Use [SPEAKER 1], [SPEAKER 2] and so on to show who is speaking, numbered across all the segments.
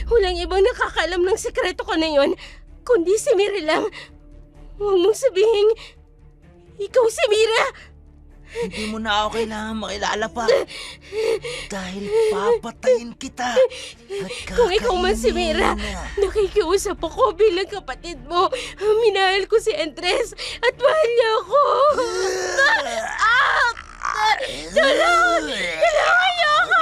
[SPEAKER 1] Walang ibang nakakaalam ng sekreto ko na yon, kundi si Mira lang. Huwag mong sabihin, ikaw si Mira.
[SPEAKER 2] Hindi mo na ako kailangan makilala pa. Dahil papatayin kita. At
[SPEAKER 1] Kung ikaw man si Mira,
[SPEAKER 2] na.
[SPEAKER 1] nakikiusap ako bilang kapatid mo. Minahal ko si Andres at mahal niya ako. Tulong! Tulungan niyo ako!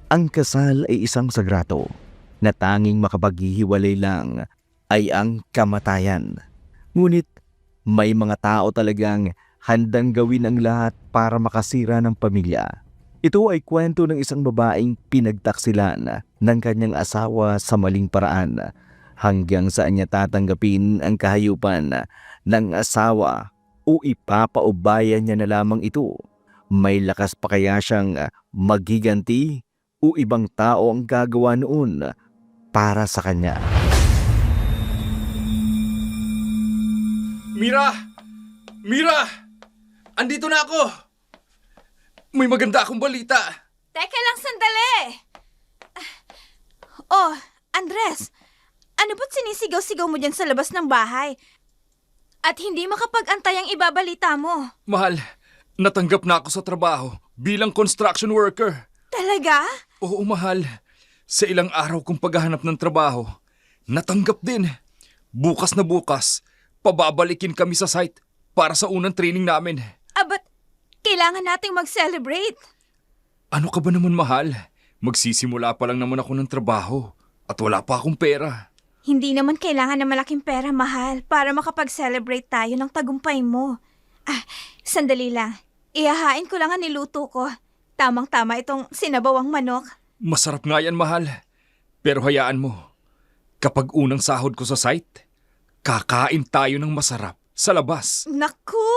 [SPEAKER 3] Ang kasal ay isang sagrato na tanging makapaghihiwalay lang ay ang kamatayan. Ngunit may mga tao talagang handang gawin ang lahat para makasira ng pamilya. Ito ay kwento ng isang babaeng pinagtaksilan ng kanyang asawa sa maling paraan hanggang saan niya tatanggapin ang kahayupan ng asawa o ipapaubayan niya na lamang ito. May lakas pa kaya siyang magiganti o ibang tao ang gagawa noon para sa kanya?
[SPEAKER 4] Mira! Mira! Andito na ako! May maganda akong balita.
[SPEAKER 5] Teka lang sandali! Oh, Andres, ano ba't sinisigaw-sigaw mo dyan sa labas ng bahay? At hindi makapag-antay ang ibabalita mo.
[SPEAKER 4] Mahal, natanggap na ako sa trabaho bilang construction worker.
[SPEAKER 5] Talaga?
[SPEAKER 4] Oo, mahal. Sa ilang araw kong paghahanap ng trabaho, natanggap din. Bukas na bukas, pababalikin kami sa site para sa unang training namin.
[SPEAKER 5] Ba't kailangan nating mag-celebrate?
[SPEAKER 4] Ano ka ba naman, mahal? Magsisimula pa lang naman ako ng trabaho at wala pa akong pera.
[SPEAKER 5] Hindi naman kailangan ng malaking pera, mahal, para makapag-celebrate tayo ng tagumpay mo. Sandali lang. Ihahain ko lang ang niluto ko. Tamang-tama itong sinabawang manok.
[SPEAKER 4] Masarap nga yan, mahal. Pero hayaan mo, kapag unang sahod ko sa site, kakain tayo ng masarap sa labas.
[SPEAKER 5] Naku,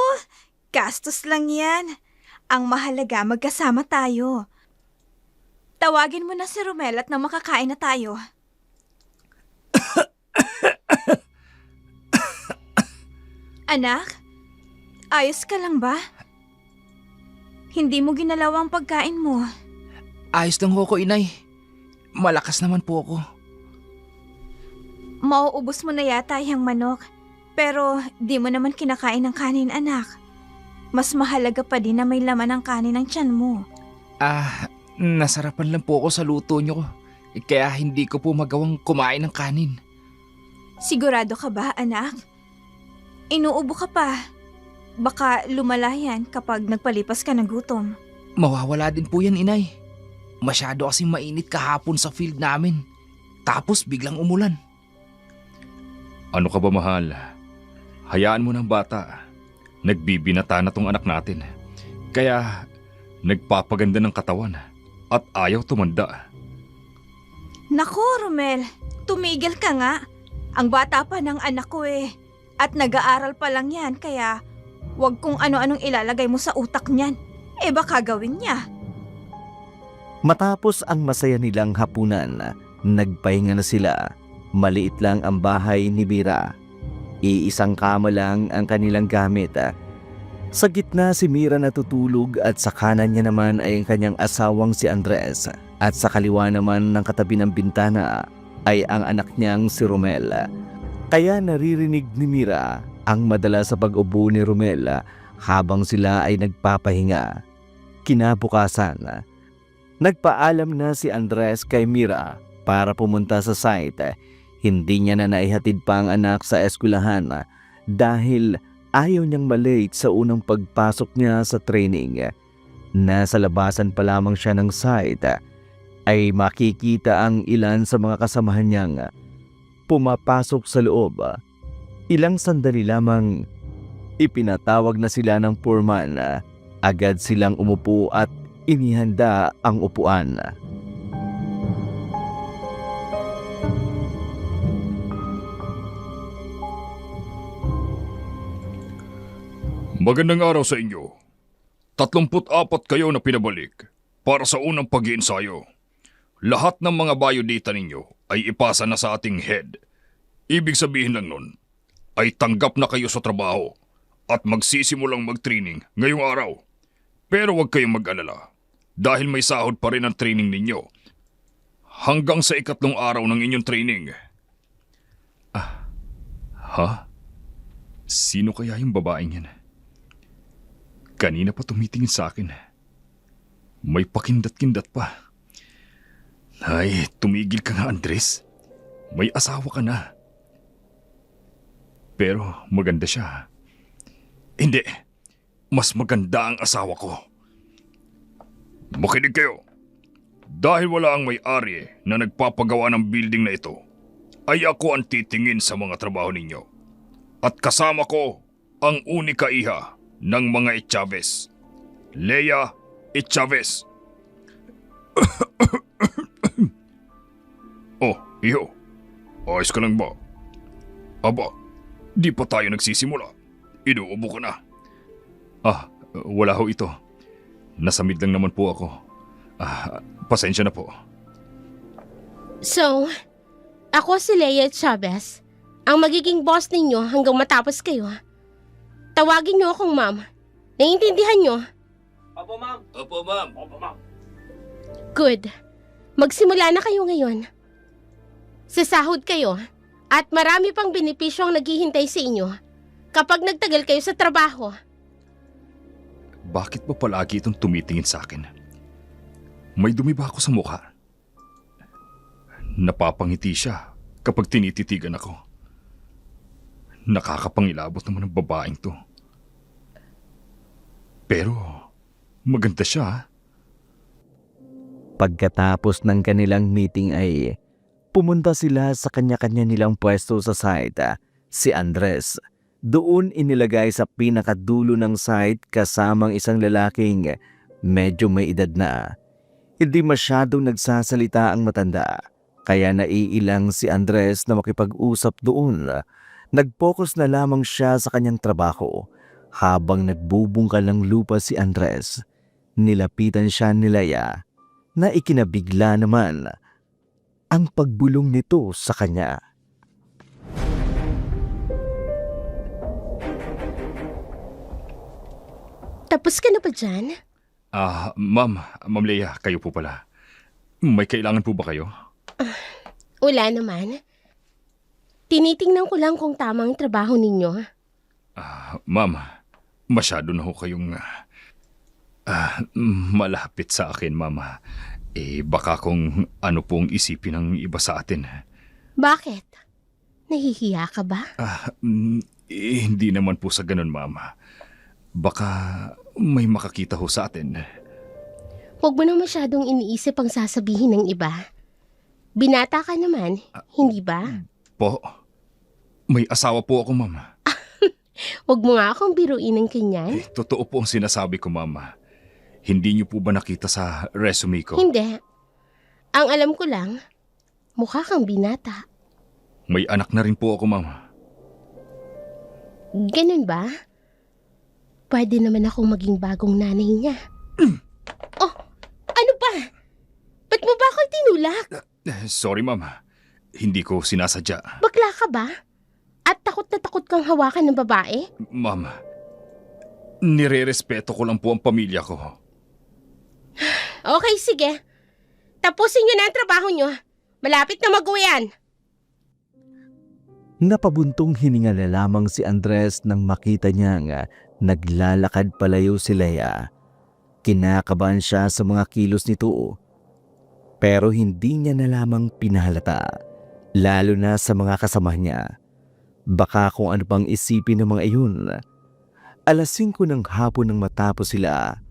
[SPEAKER 5] gastos lang yan. Ang mahalaga, magkasama tayo. Tawagin mo na si Romel at nang makakain na tayo. Anak, ayos ka lang ba? Hindi mo ginalaw ang pagkain mo.
[SPEAKER 2] Ayos lang ho ko, inay. Malakas naman po ako.
[SPEAKER 5] Mauubos mo na yata yung manok. Pero di mo naman kinakain ng kanin, anak. Mas mahalaga pa din na may laman ang kanin ng tiyan mo.
[SPEAKER 2] Nasarapan lang po ako sa luto nyo. Kaya hindi ko po magawang kumain ng kanin.
[SPEAKER 5] Sigurado ka ba, anak? Inuubo ka pa. Baka lumala yan kapag nagpalipas ka ng gutom.
[SPEAKER 2] Mawawala din po yan, inay. Masyado kasing mainit kahapon sa field namin. Tapos biglang umulan.
[SPEAKER 4] Ano ka ba, mahal? Hayaan mo ng bata. Nagbibinata na tong anak natin. Kaya nagpapaganda ng katawan at ayaw tumanda.
[SPEAKER 5] Naku, Romel, tumigil ka nga. Ang bata pa ng anak ko eh. At nag-aaral pa lang yan, kaya wag kung ano-anong ilalagay mo sa utak niyan. Baka gawin niya.
[SPEAKER 3] Matapos ang masaya nilang hapunan, nagpahinga na sila. Maliit lang ang bahay ni Mira. Iisang kama lang ang kanilang gamit. Sa gitna si Mira natutulog at sa kanan niya naman ay ang kanyang asawang si Andres. At sa kaliwa naman ng katabi ng bintana ay ang anak niyang si Romel. Kaya naririnig ni Mira ang madalas sa pag-ubo ni Romel habang sila ay nagpapahinga. Kinabukasan, nagpaalam na si Andres kay Mira para pumunta sa site. Hindi niya na naihatid pa ang anak sa eskwelahan dahil ayaw niyang malate sa unang pagpasok niya sa training. Nasa labasan pa lamang siya ng site ay makikita ang ilan sa mga kasamahan niyang pumapasok sa loob. Ilang sandali lamang ipinatawag na sila ng foreman. Agad silang umupo at inihanda ang upuan.
[SPEAKER 4] Magandang araw sa inyo. 34 kayo na pinabalik para sa unang pag-iensayo. Lahat ng mga biodata ninyo ay ipasa na sa ating head. Ibig sabihin lang nun, ay tanggap na kayo sa trabaho at magsisimulang mag-training ngayong araw. Pero huwag kayong mag-alala dahil may sahod pa rin ang training ninyo hanggang sa 3 araw ng inyong training. Ha? Sino kaya yung babaeng yan? Kanina pa tumitingin sa akin. May pakindat-kindat pa. Ay, tumigil ka nga, Andres. May asawa ka na. Pero maganda siya. Hindi. Mas maganda ang asawa ko. Makinig kayo. Dahil wala ang may-ari na nagpapagawa ng building na ito, ay ako ang titingin sa mga trabaho ninyo. At kasama ko ang unika iha ng mga Echavez. Leia Echavez. Oh, iho. Ayos ka lang ba? Aba, di pa tayo nagsisimula. Inuubo ka na. Wala ho ito. Nasamid lang naman po ako. Pasensya na po.
[SPEAKER 1] So, ako si Leia Chavez, ang magiging boss ninyo hanggang matapos kayo. Tawagin niyo akong ma'am. Naiintindihan niyo?
[SPEAKER 2] Opo, ma'am.
[SPEAKER 4] Opo, ma'am. Opo, ma'am.
[SPEAKER 1] Good. Magsimula na kayo ngayon. Sasahod kayo at marami pang benepisyo ang naghihintay sa inyo kapag nagtagal kayo sa trabaho.
[SPEAKER 4] Bakit ba palagi itong tumitingin sa akin? May dumi ba ako sa mukha? Napapangiti siya kapag tinititigan ako. Nakakapangilabot naman ang babaeng to. Pero maganda siya.
[SPEAKER 3] Pagkatapos ng kanilang meeting ay pumunta sila sa kanya-kanya nilang pwesto sa site. Si Andres, doon inilagay sa pinakadulo ng site kasamang isang lalaking medyo may edad na. Hindi masyadong nagsasalita ang matanda, kaya naiilang si Andres na makipag-usap doon. Nag-focus na lamang siya sa kanyang trabaho. Habang nagbubungkal ng lupa si Andres, nilapitan siya ni Leia na ikinabigla naman ang pagbulong nito sa kanya.
[SPEAKER 1] Tapos ka na ba dyan?
[SPEAKER 4] Ma'am Leia, kayo po pala. May kailangan po ba kayo?
[SPEAKER 1] Wala naman. Tinitingnan ko lang kung tamang trabaho ninyo.
[SPEAKER 4] Ma'am, masyado na ho kayong malapit sa akin, ma'am. Baka kung ano pong isipin ng iba sa atin.
[SPEAKER 1] Bakit? Nahihiya ka ba?
[SPEAKER 4] Hindi naman po sa ganun, ma'am. Baka may makakita ho sa atin.
[SPEAKER 1] Huwag mo na masyadong iniisip ang sasabihin ng iba. Binata ka naman, hindi ba?
[SPEAKER 4] Po, may asawa po ako, ma'am.
[SPEAKER 1] Huwag mo nga akong biruin ng kanyan.
[SPEAKER 4] Totoo po ang sinasabi ko, ma'am. Hindi niyo po ba nakita sa resume ko?
[SPEAKER 1] Hindi. Ang alam ko lang, mukha kang binata.
[SPEAKER 4] May anak na rin po ako, ma'am.
[SPEAKER 1] Ganun ba? Pwede naman akong maging bagong nanay niya. Oh, ano ba? Ba't mo ba ako tinulak?
[SPEAKER 4] Sorry, ma'am. Hindi ko sinasadya.
[SPEAKER 1] Bakla ka ba? At takot na takot kang hawakan ng babae?
[SPEAKER 4] Ma'am, nire-respeto ko lang po ang pamilya ko.
[SPEAKER 1] Okay, sige. Tapusin niyo na ang trabaho niyo. Malapit na mag-uwian.
[SPEAKER 3] Napabuntong hininga na lamang si Andres nang makita niyang naglalakad palayo si Leia. Kinakabahan siya sa mga kilos nito. Pero hindi niya na lamang pinahalata, lalo na sa mga kasama niya. Baka kung ano pang isipin ng mga iyon. 5:00 ng hapon nang matapos sila,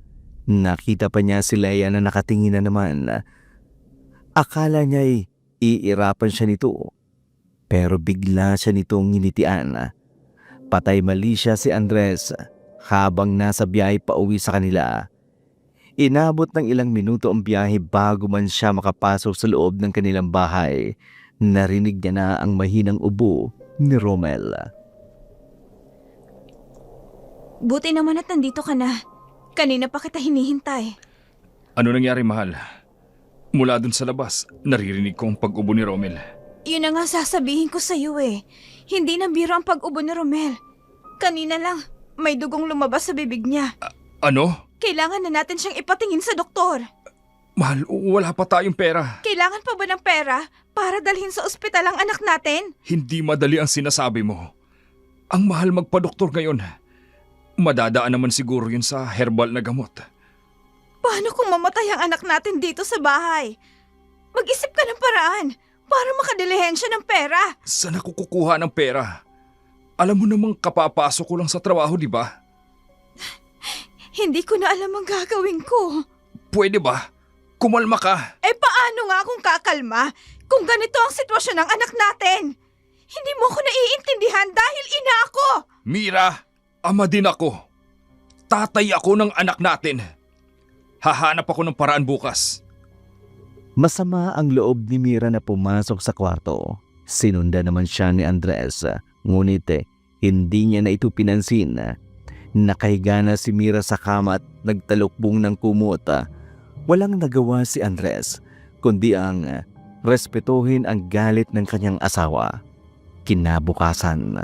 [SPEAKER 3] nakita pa niya si Leia na nakatingin na naman. Akala niya'y iirapan siya nito, pero bigla siya nitong nginitian. Patay mali siya si Andres habang nasa biyahe pa uwi sa kanila. Inabot ng ilang minuto ang biyahe bago man siya makapasok sa loob ng kanilang bahay. Narinig niya na ang mahinang ubo ni Romel.
[SPEAKER 5] Buti naman at nandito ka na. Kanina pa kita hinihintay.
[SPEAKER 4] Ano nangyari, mahal? Mula dun sa labas, naririnig ko ang pag-ubo ni Romel.
[SPEAKER 5] Yun na nga sasabihin ko sa'yo eh. Hindi na biro ang pag-ubo ni Romel. Kanina lang, May dugong lumabas sa bibig niya.
[SPEAKER 4] Ano?
[SPEAKER 5] Kailangan na natin siyang ipatingin sa doktor.
[SPEAKER 4] Mahal, wala pa tayong pera.
[SPEAKER 5] Kailangan pa ba ng pera para dalhin sa ospital ang anak natin?
[SPEAKER 4] Hindi madali ang sinasabi mo. Ang mahal magpa-doktor ngayon. Madadaan naman siguro yun sa herbal na gamot.
[SPEAKER 5] Paano kung mamatay ang anak natin dito sa bahay? Mag-isip ka ng paraan para makadilihensya ng pera.
[SPEAKER 4] Saan ako kukuha ng pera? Alam mo namang kapapasok ko lang sa trabaho, di ba?
[SPEAKER 5] Hindi ko na alam ang gagawin ko.
[SPEAKER 4] Pwede ba? Kumalma ka.
[SPEAKER 5] Eh paano nga kung kakalma kung ganito ang sitwasyon ng anak natin? Hindi mo ko naiintindihan dahil ina ako.
[SPEAKER 4] Mira, ama din ako. Tatay ako ng anak natin. Hahanap ako ng paraan bukas.
[SPEAKER 3] Masama ang loob ni Mira na pumasok sa kwarto. Sinundan naman siya ni Andres, ngunit hindi niya na ito pinansin. Nakahiga na si Mira sa kama at nagtalukbong ng kumot. Walang nagawa si Andres, kundi ang respetuhin ang galit ng kanyang asawa. Kinabukasan,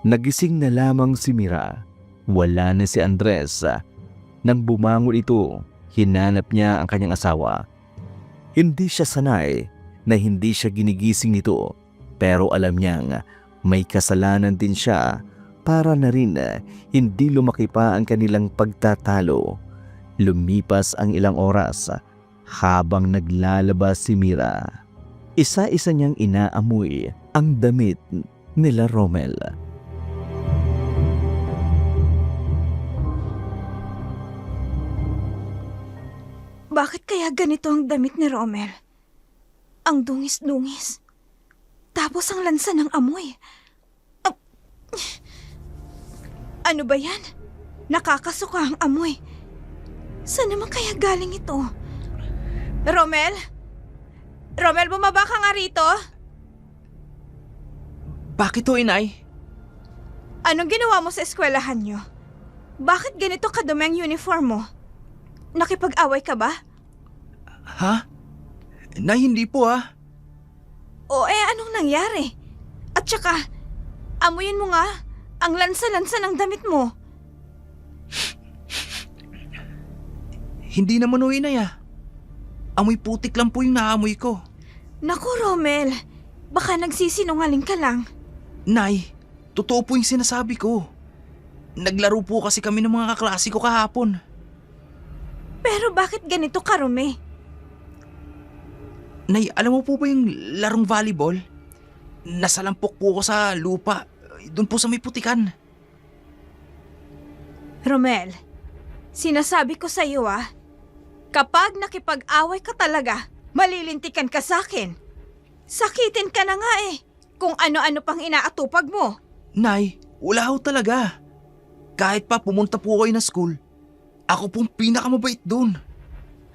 [SPEAKER 3] nagising na lamang si Mira. Wala na si Andres. Nang bumangon ito, hinanap niya ang kanyang asawa. Hindi siya sanay na hindi siya ginigising nito, pero alam niyang may kasalanan din siya para na rin hindi lumaki pa ang kanilang pagtatalo. Lumipas ang ilang oras habang naglalabas si Mira. Isa-isa niyang inaamoy ang damit nila Romel.
[SPEAKER 5] Bakit kaya ganito ang damit ni Romel? Ang dungis-dungis. Tapos ang lansa ng amoy. Ano ba yan? Nakakasuka ang amoy. Saan naman kaya galing ito? Romel? Romel, bumaba ka nga rito?
[SPEAKER 2] Bakit to, inay?
[SPEAKER 5] Anong ginawa mo sa eskwelahan nyo? Bakit ganito kadumi ang uniform mo? Nakipag-away ka ba?
[SPEAKER 2] Ha? Nay, hindi po ah.
[SPEAKER 5] O anong nangyari? At saka, amuyin mo nga ang lansa-lansa ng damit mo.
[SPEAKER 2] Hindi naman o, inay ah. Amoy putik lang po yung naamoy ko.
[SPEAKER 5] Naku, Romel. Baka nagsisinungaling ka lang.
[SPEAKER 2] Nay, totoo po yung sinasabi ko. Naglaro po kasi kami ng mga kaklase ko kahapon.
[SPEAKER 5] Pero bakit ganito ka, Rome?
[SPEAKER 2] Nay, alam mo po ba yung larong volleyball? Nasalampok po ko sa lupa. Doon po sa may putikan.
[SPEAKER 5] Romel, sinasabi ko sa iyo kapag nakipag-away ka talaga, malilintikan ka sa akin. Sakitin ka na nga kung ano-ano pang inaatupag mo.
[SPEAKER 2] Nay, wala ho talaga. Kahit pa pumunta po kayo na school, ako pong pinakamabait doon.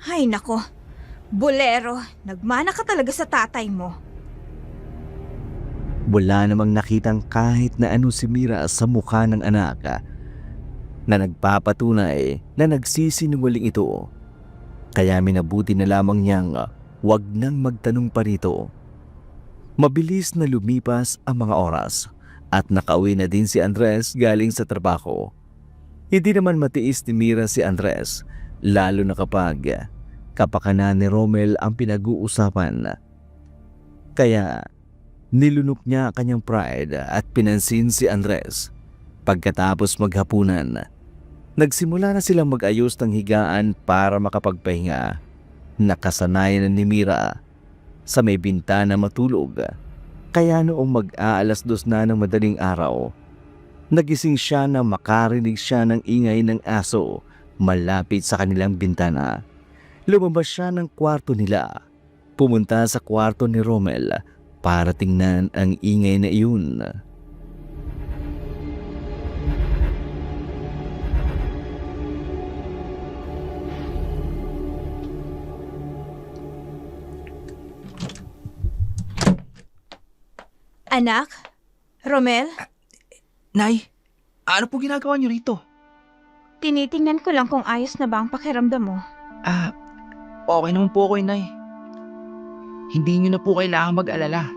[SPEAKER 5] Ay nako, bolero, nagmana ka talaga sa tatay mo.
[SPEAKER 3] Wala namang nakitang kahit na ano si Mira sa mukha ng anak na nagpapatunay na nagsisinungaling ito. Kaya minabuti na lamang niyang wag nang magtanong pa rito. Mabilis na lumipas ang mga oras at nakauwi na din si Andres galing sa trabaho. Hindi naman matiis ni Mira si Andres, lalo na kapag kapakanan ni Romel ang pinag-uusapan. Kaya nilunok niya kanyang pride at pinansin si Andres. Pagkatapos maghapunan, nagsimula na silang mag-ayos ng higaan para makapagpahinga. Nakasanayan na ni Mira sa may bintana matulog. Kaya noong mag-aalas 2 na ng madaling araw, nagising siya na makarinig siya ng ingay ng aso malapit sa kanilang bintana. Lumabas siya ng kwarto nila. Pumunta sa kwarto ni Romel para tingnan ang ingay na iyon.
[SPEAKER 5] Anak? Romel?
[SPEAKER 2] Nay, ano po ginagawa niyo rito?
[SPEAKER 5] Tinitingnan ko lang kung ayos na ba ang pakiramdam mo.
[SPEAKER 2] Okay naman po ako, Nay. Hindi niyo na po kailangan mag-alala.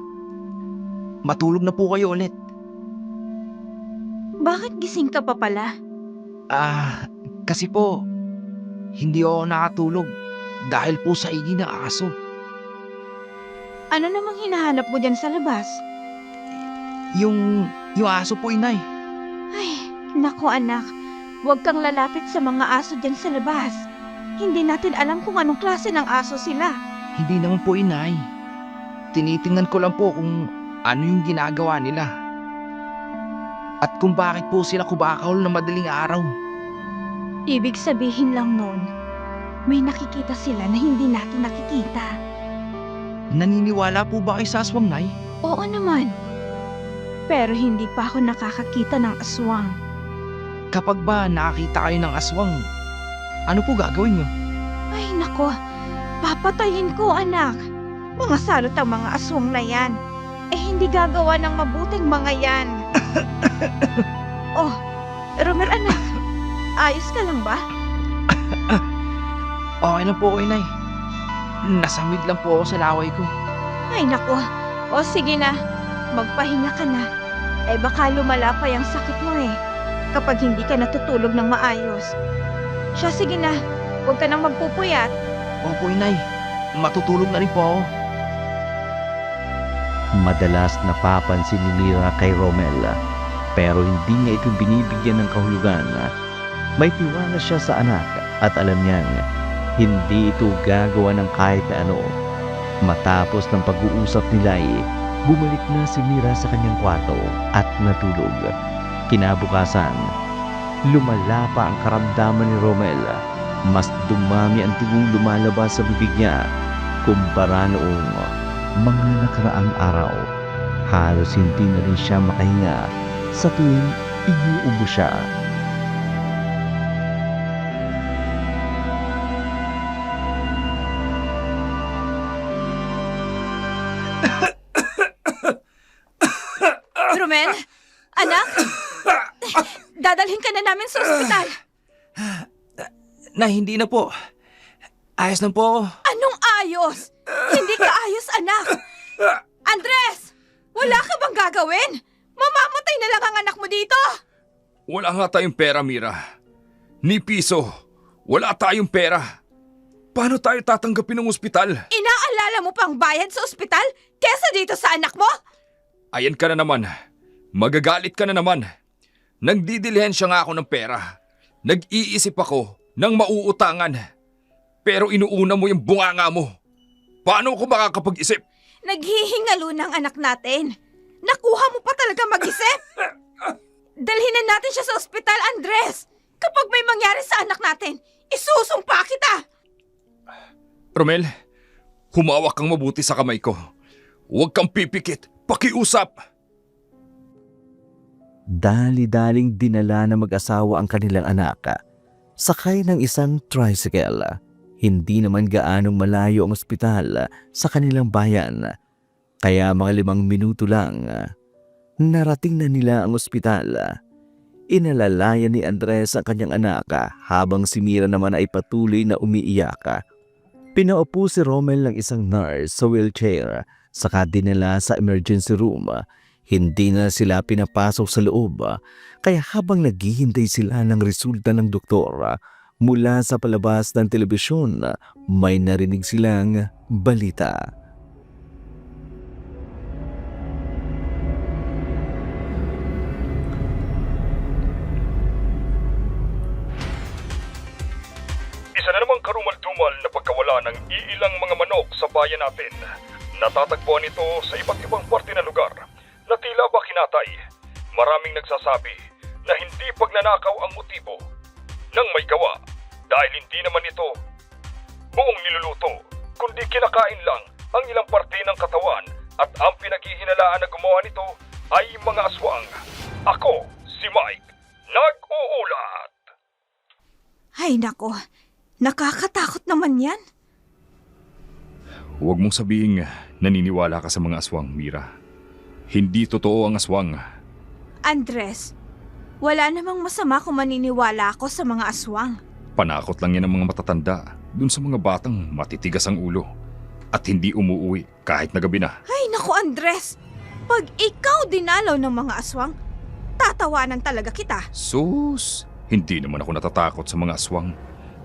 [SPEAKER 2] Matulog na po kayo ulit.
[SPEAKER 5] Bakit gising ka pa pala?
[SPEAKER 2] Kasi po, hindi ako nakatulog dahil po sa ingay ng aso.
[SPEAKER 5] Ano namang hinahanap mo dyan sa labas?
[SPEAKER 2] Yung aso po, Inay.
[SPEAKER 5] Ay, naku anak. Huwag kang lalapit sa mga aso dyan sa labas. Hindi natin alam kung anong klase ng aso sila.
[SPEAKER 2] Hindi naman po, Inay. Tinitingnan ko lang po kung ano yung ginagawa nila. At kung bakit po sila kumakahol na madaling araw.
[SPEAKER 5] Ibig sabihin lang nun, may nakikita sila na hindi natin nakikita.
[SPEAKER 2] Naniniwala po ba kayo sa aswang, Nay?
[SPEAKER 5] Oo naman. Pero hindi pa ako nakakakita ng aswang.
[SPEAKER 2] Kapag ba nakakita kayo ng aswang, ano po gagawin nyo?
[SPEAKER 5] Ay nako, papatayin ko anak. Mga salot ang mga aswang na yan. Eh hindi gagawa ng mabuting mga yan. Oh, Romel anak, ayos ka lang ba?
[SPEAKER 2] Okay lang po, Inay. Nasamid lang po ako sa laway ko.
[SPEAKER 5] Ay nako, o sige na, magpahinga ka na. Eh baka lumala pa yung sakit mo eh, kapag hindi ka natutulog ng maayos. Siya sige na, huwag ka nang magpupuyat.
[SPEAKER 2] Opo, Inay. Matutulog na rin po ako.
[SPEAKER 3] Madalas napapansin ni Mira kay Romel pero hindi niya ito binibigyan ng kahulugan. May tiwala siya sa anak at alam niyang hindi ito gagawa ng kahit na ano. Matapos ng pag-uusap nila bumalik na si Mira sa kanyang kwarto at natulog. Kinabukasan, lumala pa ang karamdaman ni Romel. Mas dumami ang tigong lumalabas sa bibig niya kumpara noong mga nakaraang araw. Halos hindi na rin siya makahinga sa tuwing inuubo siya.
[SPEAKER 5] Romel, anak, dadalhin ka na namin sa ospital.
[SPEAKER 2] Na hindi na po. Ayos na po ako.
[SPEAKER 5] Anong ayos? Hindi ka ayos, anak. Andres, wala ka bang gagawin? Mamamatay na lang ang anak mo dito.
[SPEAKER 4] Wala nga tayong pera, Mira. Ni piso. Wala tayong pera. Paano tayo tatanggapin ng ospital?
[SPEAKER 5] Inaalala mo pang bayad sa ospital kesa dito sa anak mo?
[SPEAKER 4] Ayan ka na naman. Magagalit ka na naman. Nagdidilihensya nga ako ng pera. Nag-iisip ako ng mauutangan. Pero inuuna mo yung bunganga mo. Paano ako makakapag-isip?
[SPEAKER 5] Naghihingalo ng anak natin. Nakuha mo pa talaga mag-isip? Dalhin na natin siya sa ospital, Andres. Kapag may mangyari sa anak natin, isusumpa kita.
[SPEAKER 4] Romel, humawak kang mabuti sa kamay ko. Huwag kang pipikit. Pakiusap.
[SPEAKER 3] Dali-daling dinala ng mag-asawa ang kanilang anak. Sakay ng isang tricycle. Hindi naman gaanong malayo ang ospital sa kanilang bayan. Kaya mga 5 minuto lang, narating na nila ang ospital. Inalalayan ni Andres ang kanyang anak habang si Mira naman ay patuloy na umiiyak. Pinaupo si Romel ng isang nurse sa wheelchair, saka dinala sa emergency room. Hindi na sila pinapasok sa loob, kaya habang naghihintay sila ng resulta ng doktor, mula sa palabas ng telebisyon, may narinig silang balita.
[SPEAKER 4] Isa na namang karumal-dumal na pagkawala ng iilang mga manok sa bayan natin. Natatagpuan ito sa iba't ibang parte ng lugar na tila ba kinatay. Maraming nagsasabi na hindi pagnanakaw ang motibo ng may gawa dahil hindi naman ito buong niluluto, kundi kinakain lang ang ilang parte ng katawan at ang pinaghihinalaan na gumawa nito ay mga aswang. Ako, si Mike, nag-uulat.
[SPEAKER 5] Ay nako, nakakatakot naman yan.
[SPEAKER 4] Huwag mong sabihin naniniwala ka sa mga aswang, Mira. Hindi totoo ang aswang.
[SPEAKER 5] Andres, wala namang masama kung maniniwala ako sa mga aswang.
[SPEAKER 4] Panakot lang yan ng mga matatanda dun sa mga batang matitigas ang ulo at hindi umuuwi kahit na gabi na.
[SPEAKER 5] Ay naku Andres, pag ikaw dinalaw ng mga aswang, Tatawanan talaga kita.
[SPEAKER 4] Sus, hindi naman ako natatakot sa mga aswang.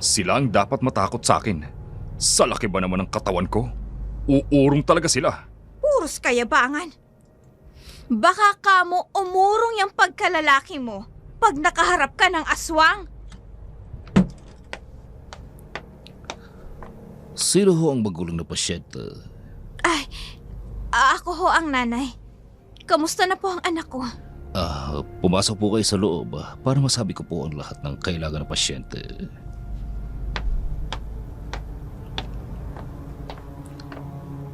[SPEAKER 4] Sila ang dapat matakot sa akin. Sa laki ba naman ng katawan ko? Uurong talaga sila.
[SPEAKER 5] Puros kayabangan. Baka kamo umurong yung pagkalalaki mo pag nakaharap ka ng aswang.
[SPEAKER 6] Sino ho ang magulang na pasyente?
[SPEAKER 5] Ay, ako ho ang nanay. Kamusta na po ang anak ko?
[SPEAKER 6] Pumasok po kayo sa loob para masabi ko po ang lahat ng kailangan ng pasyente.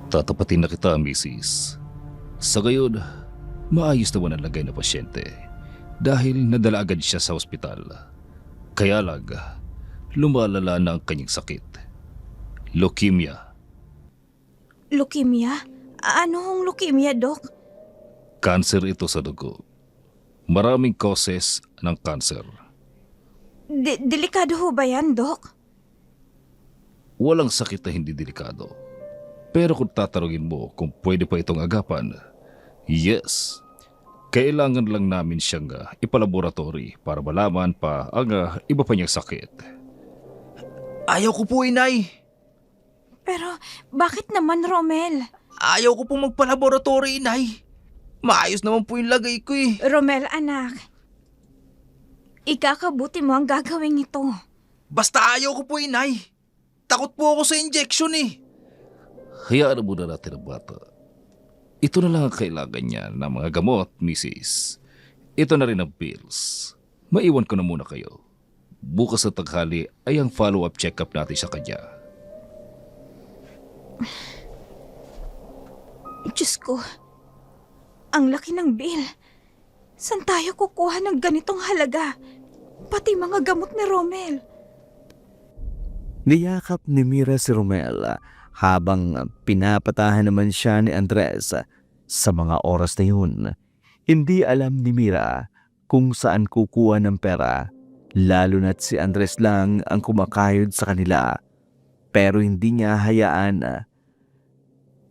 [SPEAKER 6] Tatapatin na kita, Mrs. Sa gayon, maayos naman ang lagay na pasyente dahil nadala agad siya sa ospital. Kaya lang, lumalala na ang kanyang sakit. Leukemia.
[SPEAKER 5] Leukemia? Ano hong leukemia, Dok?
[SPEAKER 6] Cancer ito sa dugo. Maraming causes ng cancer.
[SPEAKER 5] Delikado ho ba yan, Dok?
[SPEAKER 6] Walang sakit na hindi delikado. Pero kung tatarungin mo kung pwede pa itong agapan, yes. Kailangan lang namin siyang ipalaboratory para malaman pa ang iba pa niyang sakit.
[SPEAKER 2] Ayaw ko po, inay.
[SPEAKER 5] Pero bakit naman, Romel?
[SPEAKER 2] Ayaw ko po magpalaboratory, inay. Maayos naman po yung lagay ko eh.
[SPEAKER 5] Romel, anak. Ikakabuti mo ang gagawin ito.
[SPEAKER 2] Basta ayaw ko po, inay. Takot po ako sa injection eh.
[SPEAKER 6] Hayaan na muna natin ang bata. Ito na lang ang kailangan niya ng mga gamot, Mrs. Ito na rin ang pills. Maiwan ko na muna kayo. Bukas sa tanghali ay ang follow-up check-up natin sa kanya.
[SPEAKER 5] Diyos ko, ang laki ng bill. Saan tayo kukuha ng ganitong halaga? Pati mga gamot ni Romel.
[SPEAKER 3] Niyakap ni Mira si Romel habang pinapatahan naman siya ni Andres. Sa mga oras na yun, hindi alam ni Mira kung saan kukuha ng pera, lalo na't si Andres lang ang kumakayod sa kanila. Pero hindi niya hayaan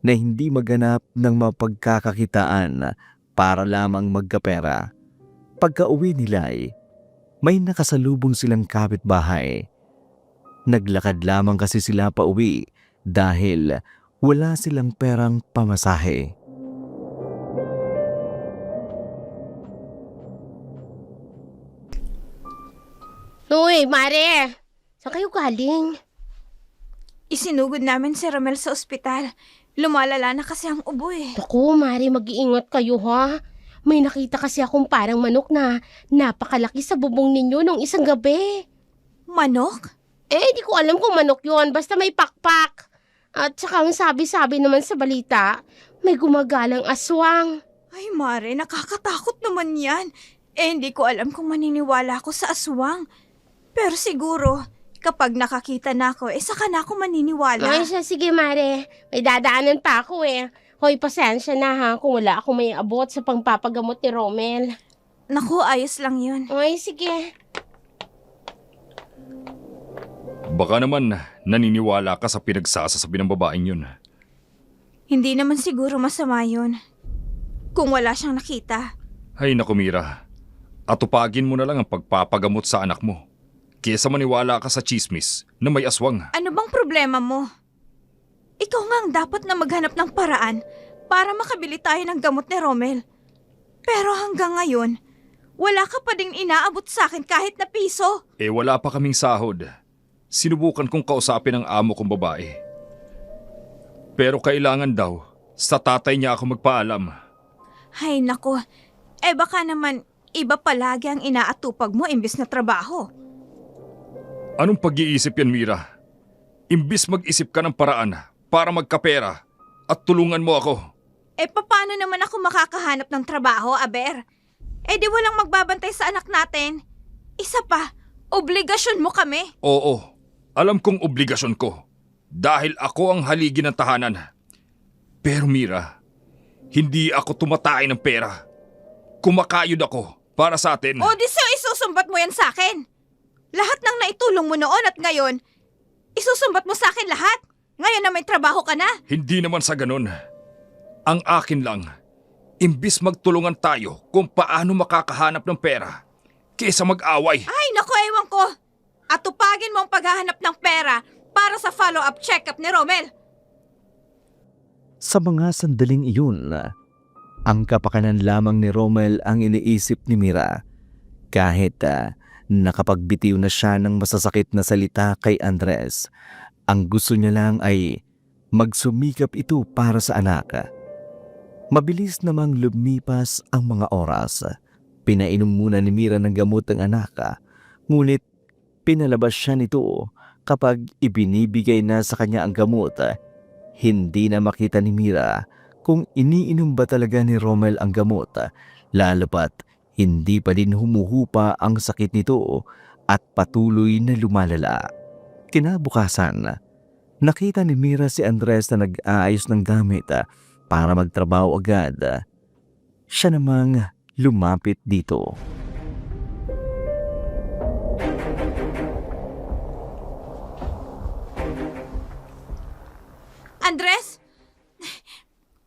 [SPEAKER 3] na hindi maganap ng mapagkakakitaan para lamang magkapera. Pagka-uwi nila may nakasalubong silang kapitbahay. Naglakad lamang kasi sila pa uwi dahil wala silang perang pamasahe.
[SPEAKER 1] Uy, Mare! Saan kayo galing?
[SPEAKER 5] Isinugod namin si Romel sa ospital. Lumalala na kasi ang ubo eh.
[SPEAKER 1] Naku, Mare, mag-iingat kayo ha. May nakita kasi akong parang manok na napakalaki sa bubong ninyo nung isang gabi.
[SPEAKER 5] Manok?
[SPEAKER 1] Di ko alam kung manok yon, basta may pakpak. At saka ang sabi-sabi naman sa balita, may gumagalang aswang.
[SPEAKER 5] Ay, Mare, nakakatakot naman yan. Hindi ko alam kung maniniwala ako sa aswang. Pero siguro, kapag nakakita na ako, saka na ako maniniwala.
[SPEAKER 1] Ay, siya, sige, Mare. May dadaanan pa ako eh. Hoy, pasensya na ha kung wala akong may abot sa pangpapagamot ni Romel.
[SPEAKER 5] Naku, ayos lang yun.
[SPEAKER 1] Ay, sige.
[SPEAKER 4] Baka naman naniniwala ka sa pinagsasasabi ng babaeng yun.
[SPEAKER 5] Hindi naman siguro masama yun. Kung wala siyang nakita.
[SPEAKER 4] Ay naku, Mira. Atupagin mo na lang ang pagpapagamot sa anak mo. Kesa maniwala ka sa chismis na may aswang.
[SPEAKER 5] Ano bang problema mo? Ikaw nga ang dapat na maghanap ng paraan para makabili tayo ng gamot ni Romel. Pero hanggang ngayon, wala ka pa ding inaabot sa akin kahit na piso.
[SPEAKER 4] Wala pa kaming sahod. Sinubukan kong kausapin ang amo kong babae. Pero kailangan daw, sa tatay niya ako magpaalam.
[SPEAKER 5] Ay nako, baka naman iba palagi ang inaatupag mo imbis na trabaho.
[SPEAKER 4] Anong pag-iisip yan, Mira? Imbis mag-isip ka ng paraan para magkapera at tulungan mo ako.
[SPEAKER 5] Paano naman ako makakahanap ng trabaho, Aber? Di walang magbabantay sa anak natin. Isa pa, obligasyon mo kami.
[SPEAKER 4] Oo, alam kong obligasyon ko dahil ako ang haligi ng tahanan. Pero Mira, hindi ako tumatay ng pera. Kumakayod ako para sa atin.
[SPEAKER 5] O di so isusumbat mo yan sa akin. Lahat ng naitulong mo noon at ngayon, isusumbat mo sa akin lahat. Ngayon na may trabaho ka na.
[SPEAKER 4] Hindi naman sa ganun. Ang akin lang, Imbis magtulungan tayo kung paano makakahanap ng pera, kaysa mag-away.
[SPEAKER 5] Ay, naku, ewan ko. At tupagin mo ang paghahanap ng pera para sa follow-up check-up ni Romel.
[SPEAKER 3] Sa mga sandaling iyon, ang kapakanan lamang ni Romel ang iniisip ni Mira. Kahit nakapagbitiw na siya ng masasakit na salita kay Andres, ang gusto niya lang ay magsumikap ito para sa anak. Mabilis namang lumipas ang mga oras. Pinainom muna ni Mira ng gamot ang anak, ngunit pinalabas siya nito kapag ibinibigay na sa kanya ang gamot. Hindi na makita ni Mira kung iniinom ba talaga ni Romel ang gamot, lalo pat hindi pa din humuhupa ang sakit nito at patuloy na lumalala. Kinabukasan, nakita ni Mira si Andres na nag-aayos ng gamit para magtrabaho agad. Siya namang lumapit dito.
[SPEAKER 5] Andres,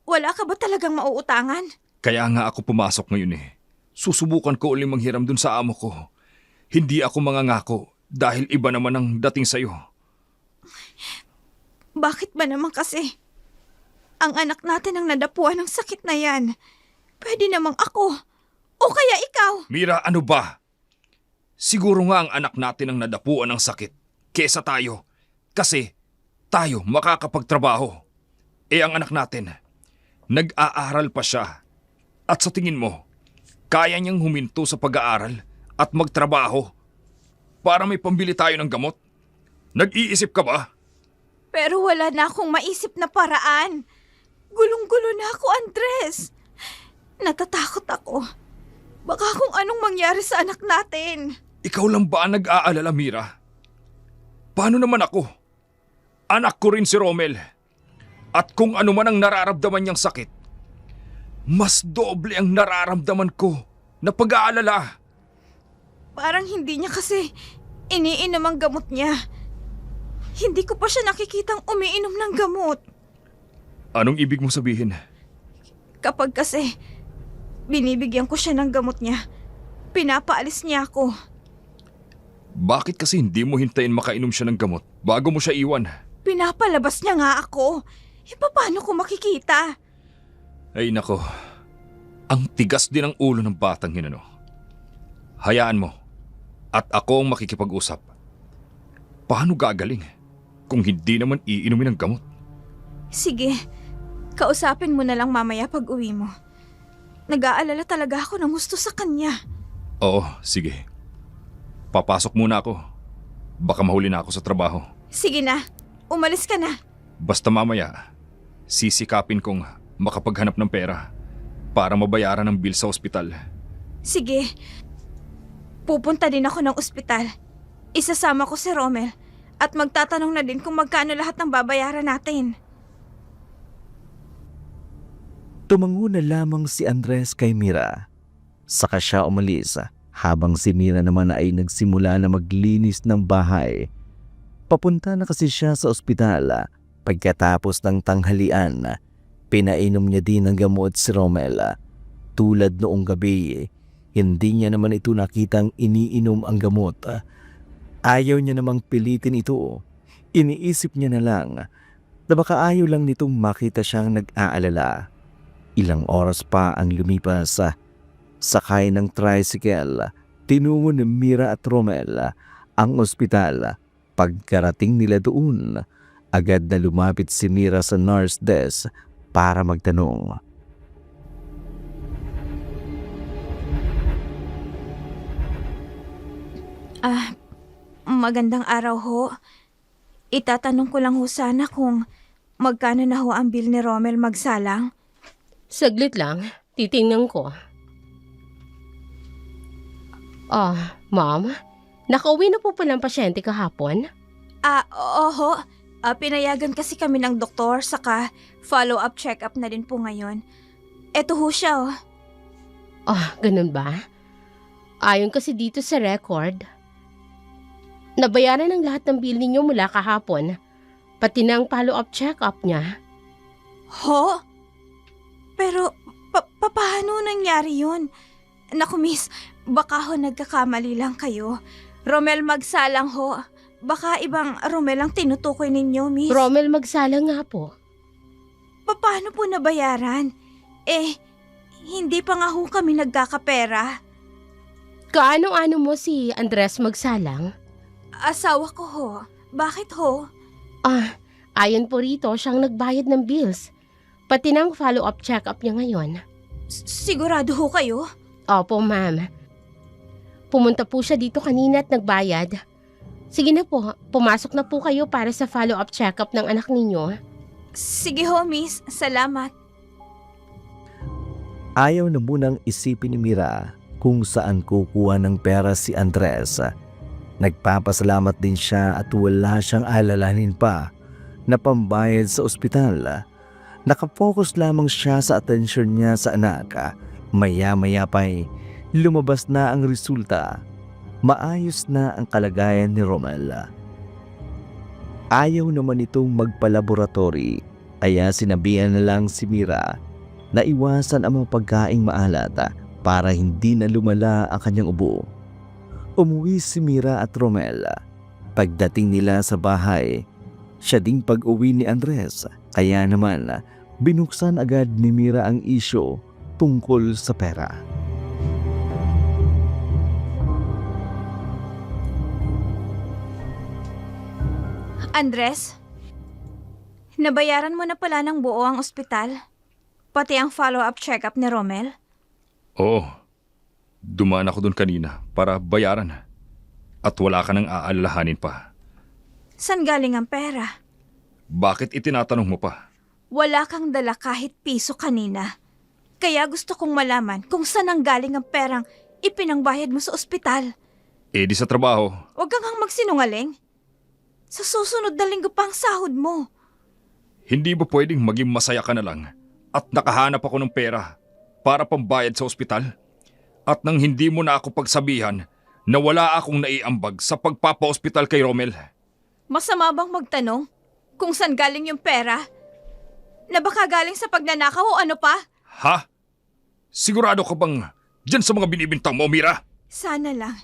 [SPEAKER 5] wala ka ba talagang mauutangan?
[SPEAKER 4] Kaya nga ako pumasok ngayon eh. Susubukan ko ulit manghiram dun sa amo ko. Hindi ako mangangako dahil iba naman ang dating sa'yo.
[SPEAKER 5] Bakit ba naman kasi? Ang anak natin ang nadapuan ng sakit na yan. Pwede namang ako. O kaya ikaw.
[SPEAKER 4] Mira, ano ba? Siguro nga ang anak natin ang nadapuan ng sakit kesa tayo. Kasi tayo makakapagtrabaho. Eh ang anak natin, nag-aaral pa siya. At sa tingin mo, kaya niyang huminto sa pag-aaral at magtrabaho para may pambili tayo ng gamot? Nag-iisip ka ba?
[SPEAKER 5] Pero wala na akong maisip na paraan. Gulong-gulo na ako, Andres. Natatakot ako. Baka kung anong mangyari sa anak natin.
[SPEAKER 4] Ikaw lang ba ang nag-aalala, Mira? Paano naman ako? Anak ko rin si Romel. At kung ano man ang nararamdaman niyang sakit, mas doble ang nararamdaman ko na pag-aalala.
[SPEAKER 5] Parang hindi niya kasi iniinom ang gamot niya. Hindi ko pa siya nakikitang umiinom ng gamot.
[SPEAKER 4] Anong ibig mo sabihin?
[SPEAKER 5] Kapag kasi binibigyan ko siya ng gamot niya, pinapaalis niya ako.
[SPEAKER 4] Bakit kasi hindi mo hintayin makainom siya ng gamot bago mo siya iwan?
[SPEAKER 5] Pinapalabas niya nga ako. E paano ko makikita?
[SPEAKER 4] Ay nako, ang tigas din ang ulo ng batang hinano. Hayaan mo, at ako ang makikipag-usap. Paano gagaling kung hindi naman iinumin ang gamot?
[SPEAKER 5] Sige, kausapin mo na lang mamaya pag uwi mo. Nag-aalala talaga ako ng gusto sa kanya.
[SPEAKER 4] Oo, sige. Papasok muna ako. Baka mahuli na ako sa trabaho.
[SPEAKER 5] Sige na, umalis ka na.
[SPEAKER 4] Basta mamaya, sisikapin kong makapaghanap ng pera para mabayaran ang bill sa ospital.
[SPEAKER 5] Sige, pupunta din ako ng ospital. Isasama ko si Romel at magtatanong na din kung magkano lahat ng babayaran natin.
[SPEAKER 3] Tumango na lamang si Andres kay Mira. Saka siya umalis habang si Mira naman ay nagsimula na maglinis ng bahay. Papunta na kasi siya sa ospital. Pagkatapos ng tanghalian, pinainom niya din ng gamot si Romel. Tulad noong gabi, hindi niya naman ito nakitang iniinom ang gamot. Ayaw niya namang pilitin ito. Iniisip niya na lang na baka ayaw lang nitong makita siyang nag-aalala. Ilang oras pa ang lumipas. Sakay ng tricycle, tinungo ni Mira at Romel ang ospital. Pagkarating nila doon, agad na lumapit si Mira sa nurse desk para magtanong.
[SPEAKER 5] Magandang araw ho. Itatanong ko lang ho sana kung magkano na ho ang bill ni Romel magsalang.
[SPEAKER 1] Saglit lang, titingnan ko. Ma'am, nakauwi na po pala ang pasyente kahapon?
[SPEAKER 5] Oo ho. Pinayagan kasi kami ng doktor saka follow-up check-up na din po ngayon. Eto ho siya oh.
[SPEAKER 1] Ganun ba? Ayon kasi dito sa record, nabayaran ng lahat ng bill ninyo mula kahapon, pati na ang follow-up check-up niya.
[SPEAKER 5] Ho? Pero Paano nangyari yun? Naku, miss, baka ho nagkakamali lang kayo. Romel Magsalang ho. Baka ibang Romel ang tinutukoy ninyo, miss.
[SPEAKER 1] Rommel Magsalang nga po.
[SPEAKER 5] Paano po nabayaran? Hindi pa nga ho kami nagkakapera.
[SPEAKER 1] Kaano-ano mo si Andres Magsalang?
[SPEAKER 5] Asawa ko ho. Bakit ho?
[SPEAKER 1] Ayon po rito, siyang nagbayad ng bills. Pati ng follow-up check-up niya ngayon.
[SPEAKER 5] Sigurado ho kayo?
[SPEAKER 1] Opo, ma'am. Pumunta po siya dito kanina at nagbayad. Sige na po, pumasok na po kayo para sa follow-up check-up ng anak ninyo.
[SPEAKER 5] Sige ho, miss. Salamat.
[SPEAKER 3] Ayaw na munang isipin ni Mira kung saan kukuha ng pera si Andres. Nagpapasalamat din siya at wala siyang alalahanin pa na pambayad sa ospital. Nakapokus lamang siya sa atensyon niya sa anak. Maya-maya pa'y lumabas na ang resulta. Maayos na ang kalagayan ni Romel. Ayaw naman itong magpalaboratory, kaya sinabihan na lang si Mira na iwasan ang mga pagkaing maalat para hindi na lumala ang kanyang ubo. Umuwi si Mira at Romel. Pagdating nila sa bahay, siya ding pag-uwi ni Andres, kaya naman binuksan agad ni Mira ang isyo tungkol sa pera.
[SPEAKER 5] Andres, nabayaran mo na pala ng buo ang ospital? Pati ang follow-up check-up ni Romel?
[SPEAKER 4] Oo. Dumaan ako doon kanina para bayaran. At wala ka nang aalalahanin pa.
[SPEAKER 5] San galing ang pera?
[SPEAKER 4] Bakit itinatanong mo pa?
[SPEAKER 5] Wala kang dala kahit piso kanina. Kaya gusto kong malaman kung saan ang galing ang perang ipinangbayad mo sa ospital.
[SPEAKER 4] Di sa trabaho.
[SPEAKER 5] Huwag kang magsinungaling. Sa susunod na linggo pa ang sahod mo.
[SPEAKER 4] Hindi ba pwedeng maging masaya ka na lang at nakahanap ako ng pera para pambayad sa ospital? At nang hindi mo na ako pagsabihan na wala akong naiambag sa pagpapa-ospital kay Romel.
[SPEAKER 5] Masama bang magtanong kung saan galing yung pera? Na baka galing sa pagnanakaw o ano pa?
[SPEAKER 4] Ha? Sigurado ka bang dyan sa mga binibintang mo, Mira?
[SPEAKER 5] Sana lang,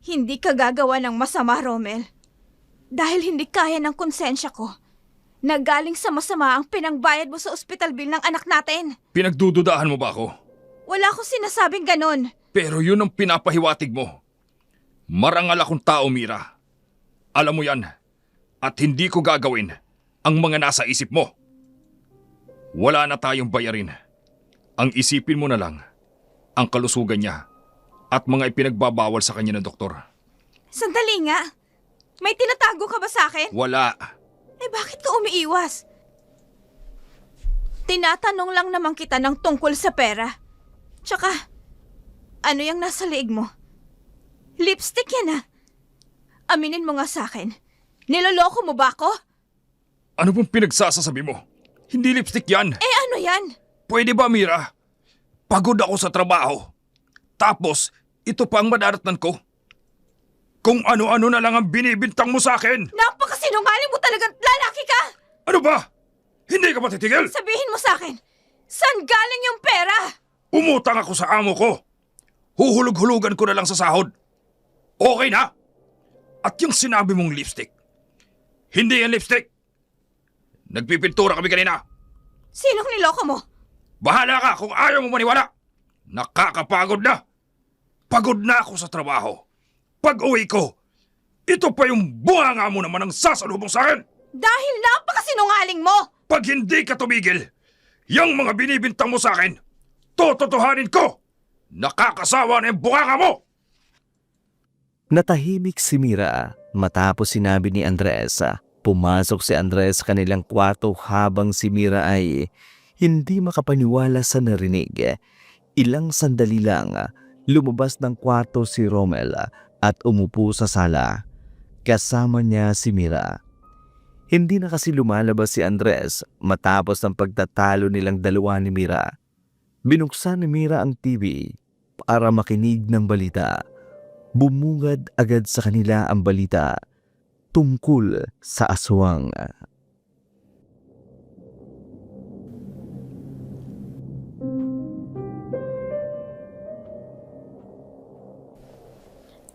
[SPEAKER 5] hindi ka gagawa ng masama, Romel. Dahil hindi kaya ng konsensya ko na galing sa masama ang pinangbayad mo sa ospital bill ng anak natin.
[SPEAKER 4] Pinagdududahan mo ba ako?
[SPEAKER 5] Wala akong sinasabing ganon.
[SPEAKER 4] Pero yun ang pinapahiwatig mo. Marangal akong tao, Mira. Alam mo yan. At hindi ko gagawin ang mga nasa isip mo. Wala na tayong bayarin. Ang isipin mo na lang ang kalusugan niya at mga ipinagbabawal sa kanya ng doktor.
[SPEAKER 5] Sandali nga. May tinatago ka ba sa akin?
[SPEAKER 4] Wala.
[SPEAKER 5] Bakit ka umiiwas? Tinatanong lang naman kita ng tungkol sa pera. Tsaka, ano yung nasa leeg mo? Lipstick yan Aminin mo nga sa akin. Niloloko mo ba ako?
[SPEAKER 4] Ano bang pinagsasasabi mo? Hindi lipstick yan.
[SPEAKER 5] Ano yan?
[SPEAKER 4] Pwede ba, Mira? Pagod ako sa trabaho. Tapos, ito pa ang madaratnan ko. Kung ano-ano na lang ang binibintang mo sa akin.
[SPEAKER 5] Napakasinungaling mo talagang lalaki ka!
[SPEAKER 4] Ano ba? Hindi ka ba titigil?
[SPEAKER 5] Sabihin mo sa akin, saan galing yung pera?
[SPEAKER 4] Umutang ako sa amo ko. Huhulog-hulugan ko na lang sa sahod. Okay na? At yung sinabi mong lipstick, hindi yan lipstick. Nagpipintura kami kanina.
[SPEAKER 5] Sinong niloko mo?
[SPEAKER 4] Bahala ka kung ayaw mo maniwala. Nakakapagod na. Pagod na ako sa trabaho. Pag-uwi ko, ito pa yung bunganga mo naman ang sasalubong sa akin.
[SPEAKER 5] Dahil napakasinungaling mo!
[SPEAKER 4] Pag hindi ka tumigil, yung mga binibintang mo sa akin, tototohanin ko. Nakakasawa na yung bunganga mo.
[SPEAKER 3] Natahimik si Mira matapos sinabi ni Andres. Pumasok si Andres sa kanilang kwarto habang si Mira ay hindi makapaniwala sa narinig. Ilang sandali lang, lumabas ng kwarto si Romel at umupo sa sala. Kasama niya si Mira. Hindi na kasi lumalabas si Andres matapos ng pagtatalo nilang dalawa ni Mira. Binuksan ni Mira ang TV para makinig ng balita. Bumungad agad sa kanila ang balita tungkol sa aswang.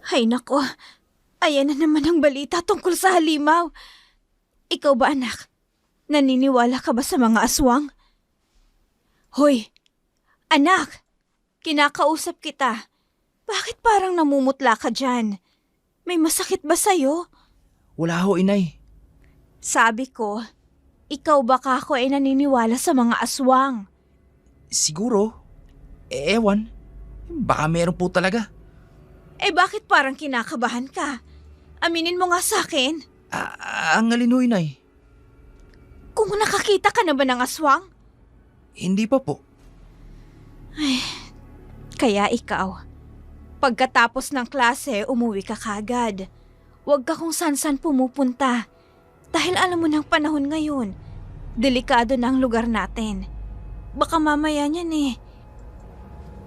[SPEAKER 5] Ay nako, ayan na naman ang balita tungkol sa halimaw. Ikaw ba anak? Naniniwala ka ba sa mga aswang? Hoy, anak! Kinakausap kita. Bakit parang namumutla ka dyan? May masakit ba sa'yo?
[SPEAKER 2] Wala ho, inay.
[SPEAKER 5] Sabi ko, ikaw baka ako ay naniniwala sa mga aswang.
[SPEAKER 2] Siguro. Ewan. Baka meron po talaga.
[SPEAKER 5] Eh bakit parang kinakabahan ka? Aminin mo nga sa akin.
[SPEAKER 2] Ang alin ho, inay?
[SPEAKER 5] Kung nakakita ka na ba ng aswang?
[SPEAKER 2] Hindi pa po.
[SPEAKER 5] Kaya ikaw, pagkatapos ng klase, umuwi ka kagad. Huwag ka kung san-san pumupunta. Dahil alam mo ng panahon ngayon, delikado na ang lugar natin. Baka mamaya niyan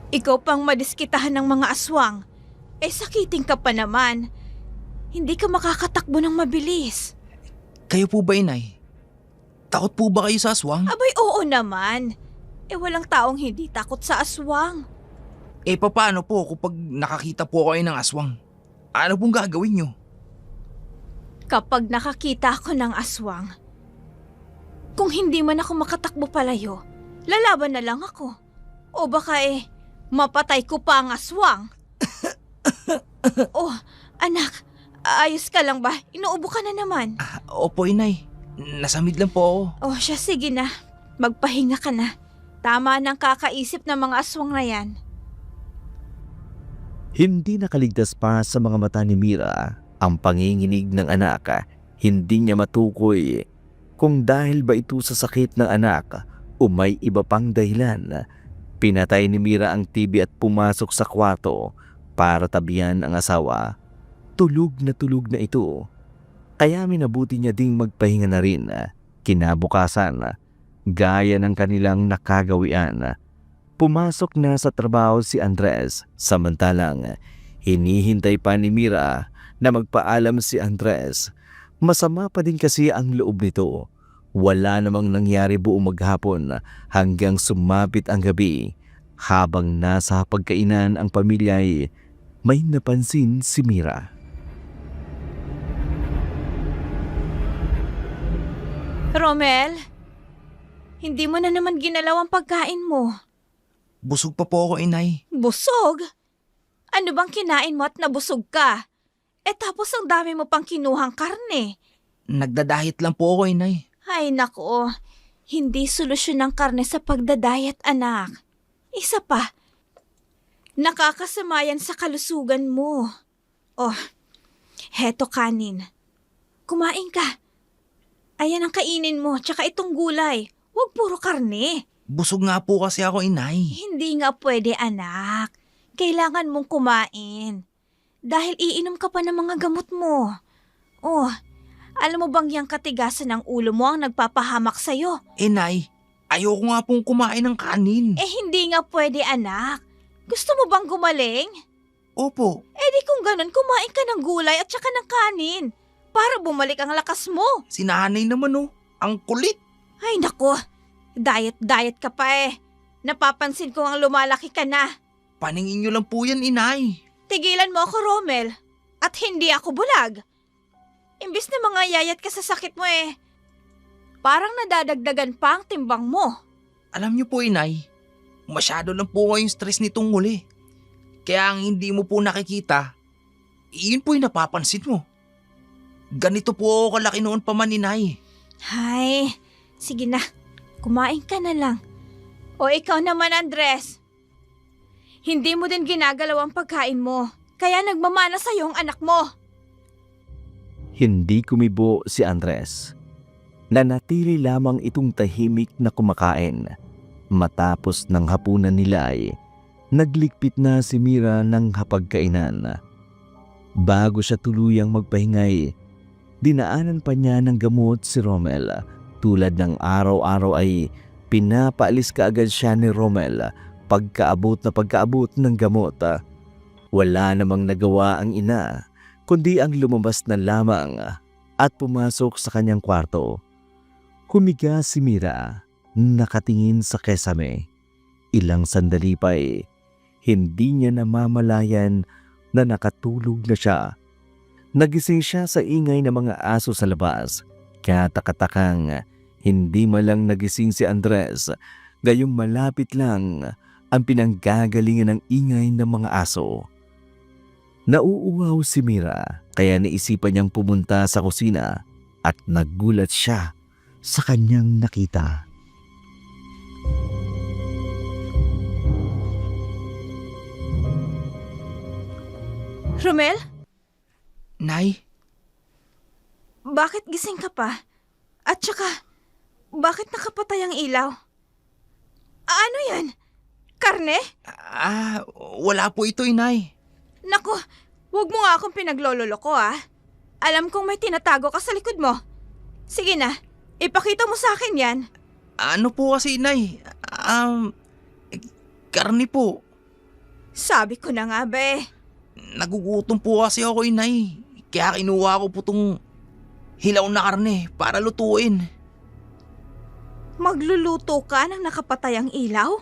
[SPEAKER 5] ikaw pang madiskitahan ng mga aswang. Sakitin ka pa naman. Hindi ka makakatakbo ng mabilis.
[SPEAKER 2] Kayo po ba, inay? Takot po ba kayo sa aswang?
[SPEAKER 5] Abay, oo naman. Walang taong hindi takot sa aswang.
[SPEAKER 2] Paano po kapag nakakita po kayo ng aswang? Ano pong gagawin nyo?
[SPEAKER 5] Kapag nakakita ako ng aswang, kung hindi man ako makatakbo palayo, lalaban na lang ako. O baka mapatay ko pa ang aswang. Oh, anak, ayos ka lang ba? Inuubo ka na naman.
[SPEAKER 2] Opo, inay. Nasamid lang po ako.
[SPEAKER 5] Oh, siya, sige na. Magpahinga ka na. Tama nang kakaisip ng mga aswang na yan.
[SPEAKER 3] Hindi nakaligtas pa sa mga mata ni Mira ang panginginig ng anak. Hindi niya matukoy kung dahil ba ito sa sakit ng anak o may iba pang dahilan. Pinatay ni Mira ang TV at pumasok sa kwarto para tabihan ang asawa. Tulog na ito. Kaya minabuti niya ding magpahinga na rin. Kinabukasan, gaya ng kanilang nakagawian, pumasok na sa trabaho si Andres, samantalang hinihintay pa ni Mira na magpaalam si Andres. Masama pa din kasi ang loob nito. Wala namang nangyari buong maghapon hanggang sumapit ang gabi. Habang nasa pagkainan ang pamilya ay may napansin si Mira.
[SPEAKER 5] Romel, hindi mo na naman ginalaw ang pagkain mo.
[SPEAKER 2] Busog pa po ako, inay.
[SPEAKER 5] Busog? Ano bang kinain mo at nabusog ka? Tapos ang dami mo pang kinuhang karne.
[SPEAKER 2] Nagdadahit lang po ako, inay.
[SPEAKER 5] Ay nako, hindi solusyon ng karne sa pagdadayat, anak. Isa pa, nakakasama yan sa kalusugan mo. Oh, heto kanin. Kumain ka. Ayan ang kainin mo, tsaka itong gulay. Huwag puro karne.
[SPEAKER 2] Busog nga po kasi ako, inay.
[SPEAKER 5] Hindi nga pwede, anak. Kailangan mong kumain. Dahil iinom ka pa ng mga gamot mo. Oh, alam mo bang yung katigasan ng ulo mo ang nagpapahamak sa'yo?
[SPEAKER 2] Inay, ayoko nga pong kumain ng kanin.
[SPEAKER 5] Hindi nga pwede, anak. Gusto mo bang gumaling?
[SPEAKER 2] Opo.
[SPEAKER 5] Di kung ganun, kumain ka ng gulay at saka ng kanin. Para bumalik ang lakas mo.
[SPEAKER 2] Si nanay naman ang kulit.
[SPEAKER 5] Ay nako, diet ka pa Napapansin ko ang lumalaki ka na.
[SPEAKER 2] Paningin nyo lang po yan, inay.
[SPEAKER 5] Tigilan mo ako, Romel. At hindi ako bulag. Imbis na mga yayat ka sa sakit mo parang nadadagdagan pa ang timbang mo.
[SPEAKER 2] Alam nyo po, inay, masyado lang po kayong stress nitong huli. Kaya ang hindi mo po nakikita, iyon po yung napapansin mo. Ganito po ako kalaki noon pa man, inay.
[SPEAKER 5] Hay, sige na. Kumain ka na lang. O ikaw naman, Andres. Hindi mo din ginagalaw ang pagkain mo. Kaya nagmamana sa'yo ang anak mo.
[SPEAKER 3] Hindi kumibo si Andres. Nanatili lamang itong tahimik na kumakain. Matapos ng hapunan nila ay naglikpit na si Mira ng hapagkainan. Bago siya tuluyang magpahingay, dinaanan pa niya ng gamot si Romel. Tulad ng araw-araw ay pinapaalis kaagad siya ni Romel pagkaabot ng gamot. Wala namang nagawa ang ina kundi ang lumabas na lamang at pumasok sa kanyang kwarto. Humiga si Mira, nakatingin sa kesame. Ilang sandali pa hindi niya namamalayan na nakatulog na siya. Nagising siya sa ingay ng mga aso sa labas. Kaya takatakang hindi malang nagising si Andres, gayong malapit lang ang pinanggagalingan ng ingay ng mga aso. Nauuwaw si Mira kaya naisipan niyang pumunta sa kusina at nagulat siya sa kanyang nakita.
[SPEAKER 5] Romel,
[SPEAKER 2] Nay,
[SPEAKER 5] bakit gising ka pa? At saka, bakit nakapatay ang ilaw? Ano yan? Karne?
[SPEAKER 2] wala po ito, Inay.
[SPEAKER 5] Naku, huwag mo nga akong pinaglololoko Alam kong may tinatago ka sa likod mo. Sige na, ipakita mo sa akin yan.
[SPEAKER 2] Ano po kasi, Inay? Karni po.
[SPEAKER 5] Sabi ko na nga be.
[SPEAKER 2] Nagugutom po kasi ako, Inay. Kaya kinuha ko po tong hilaw na karne para lutuin.
[SPEAKER 5] Magluluto ka ng nakapatay ang ilaw?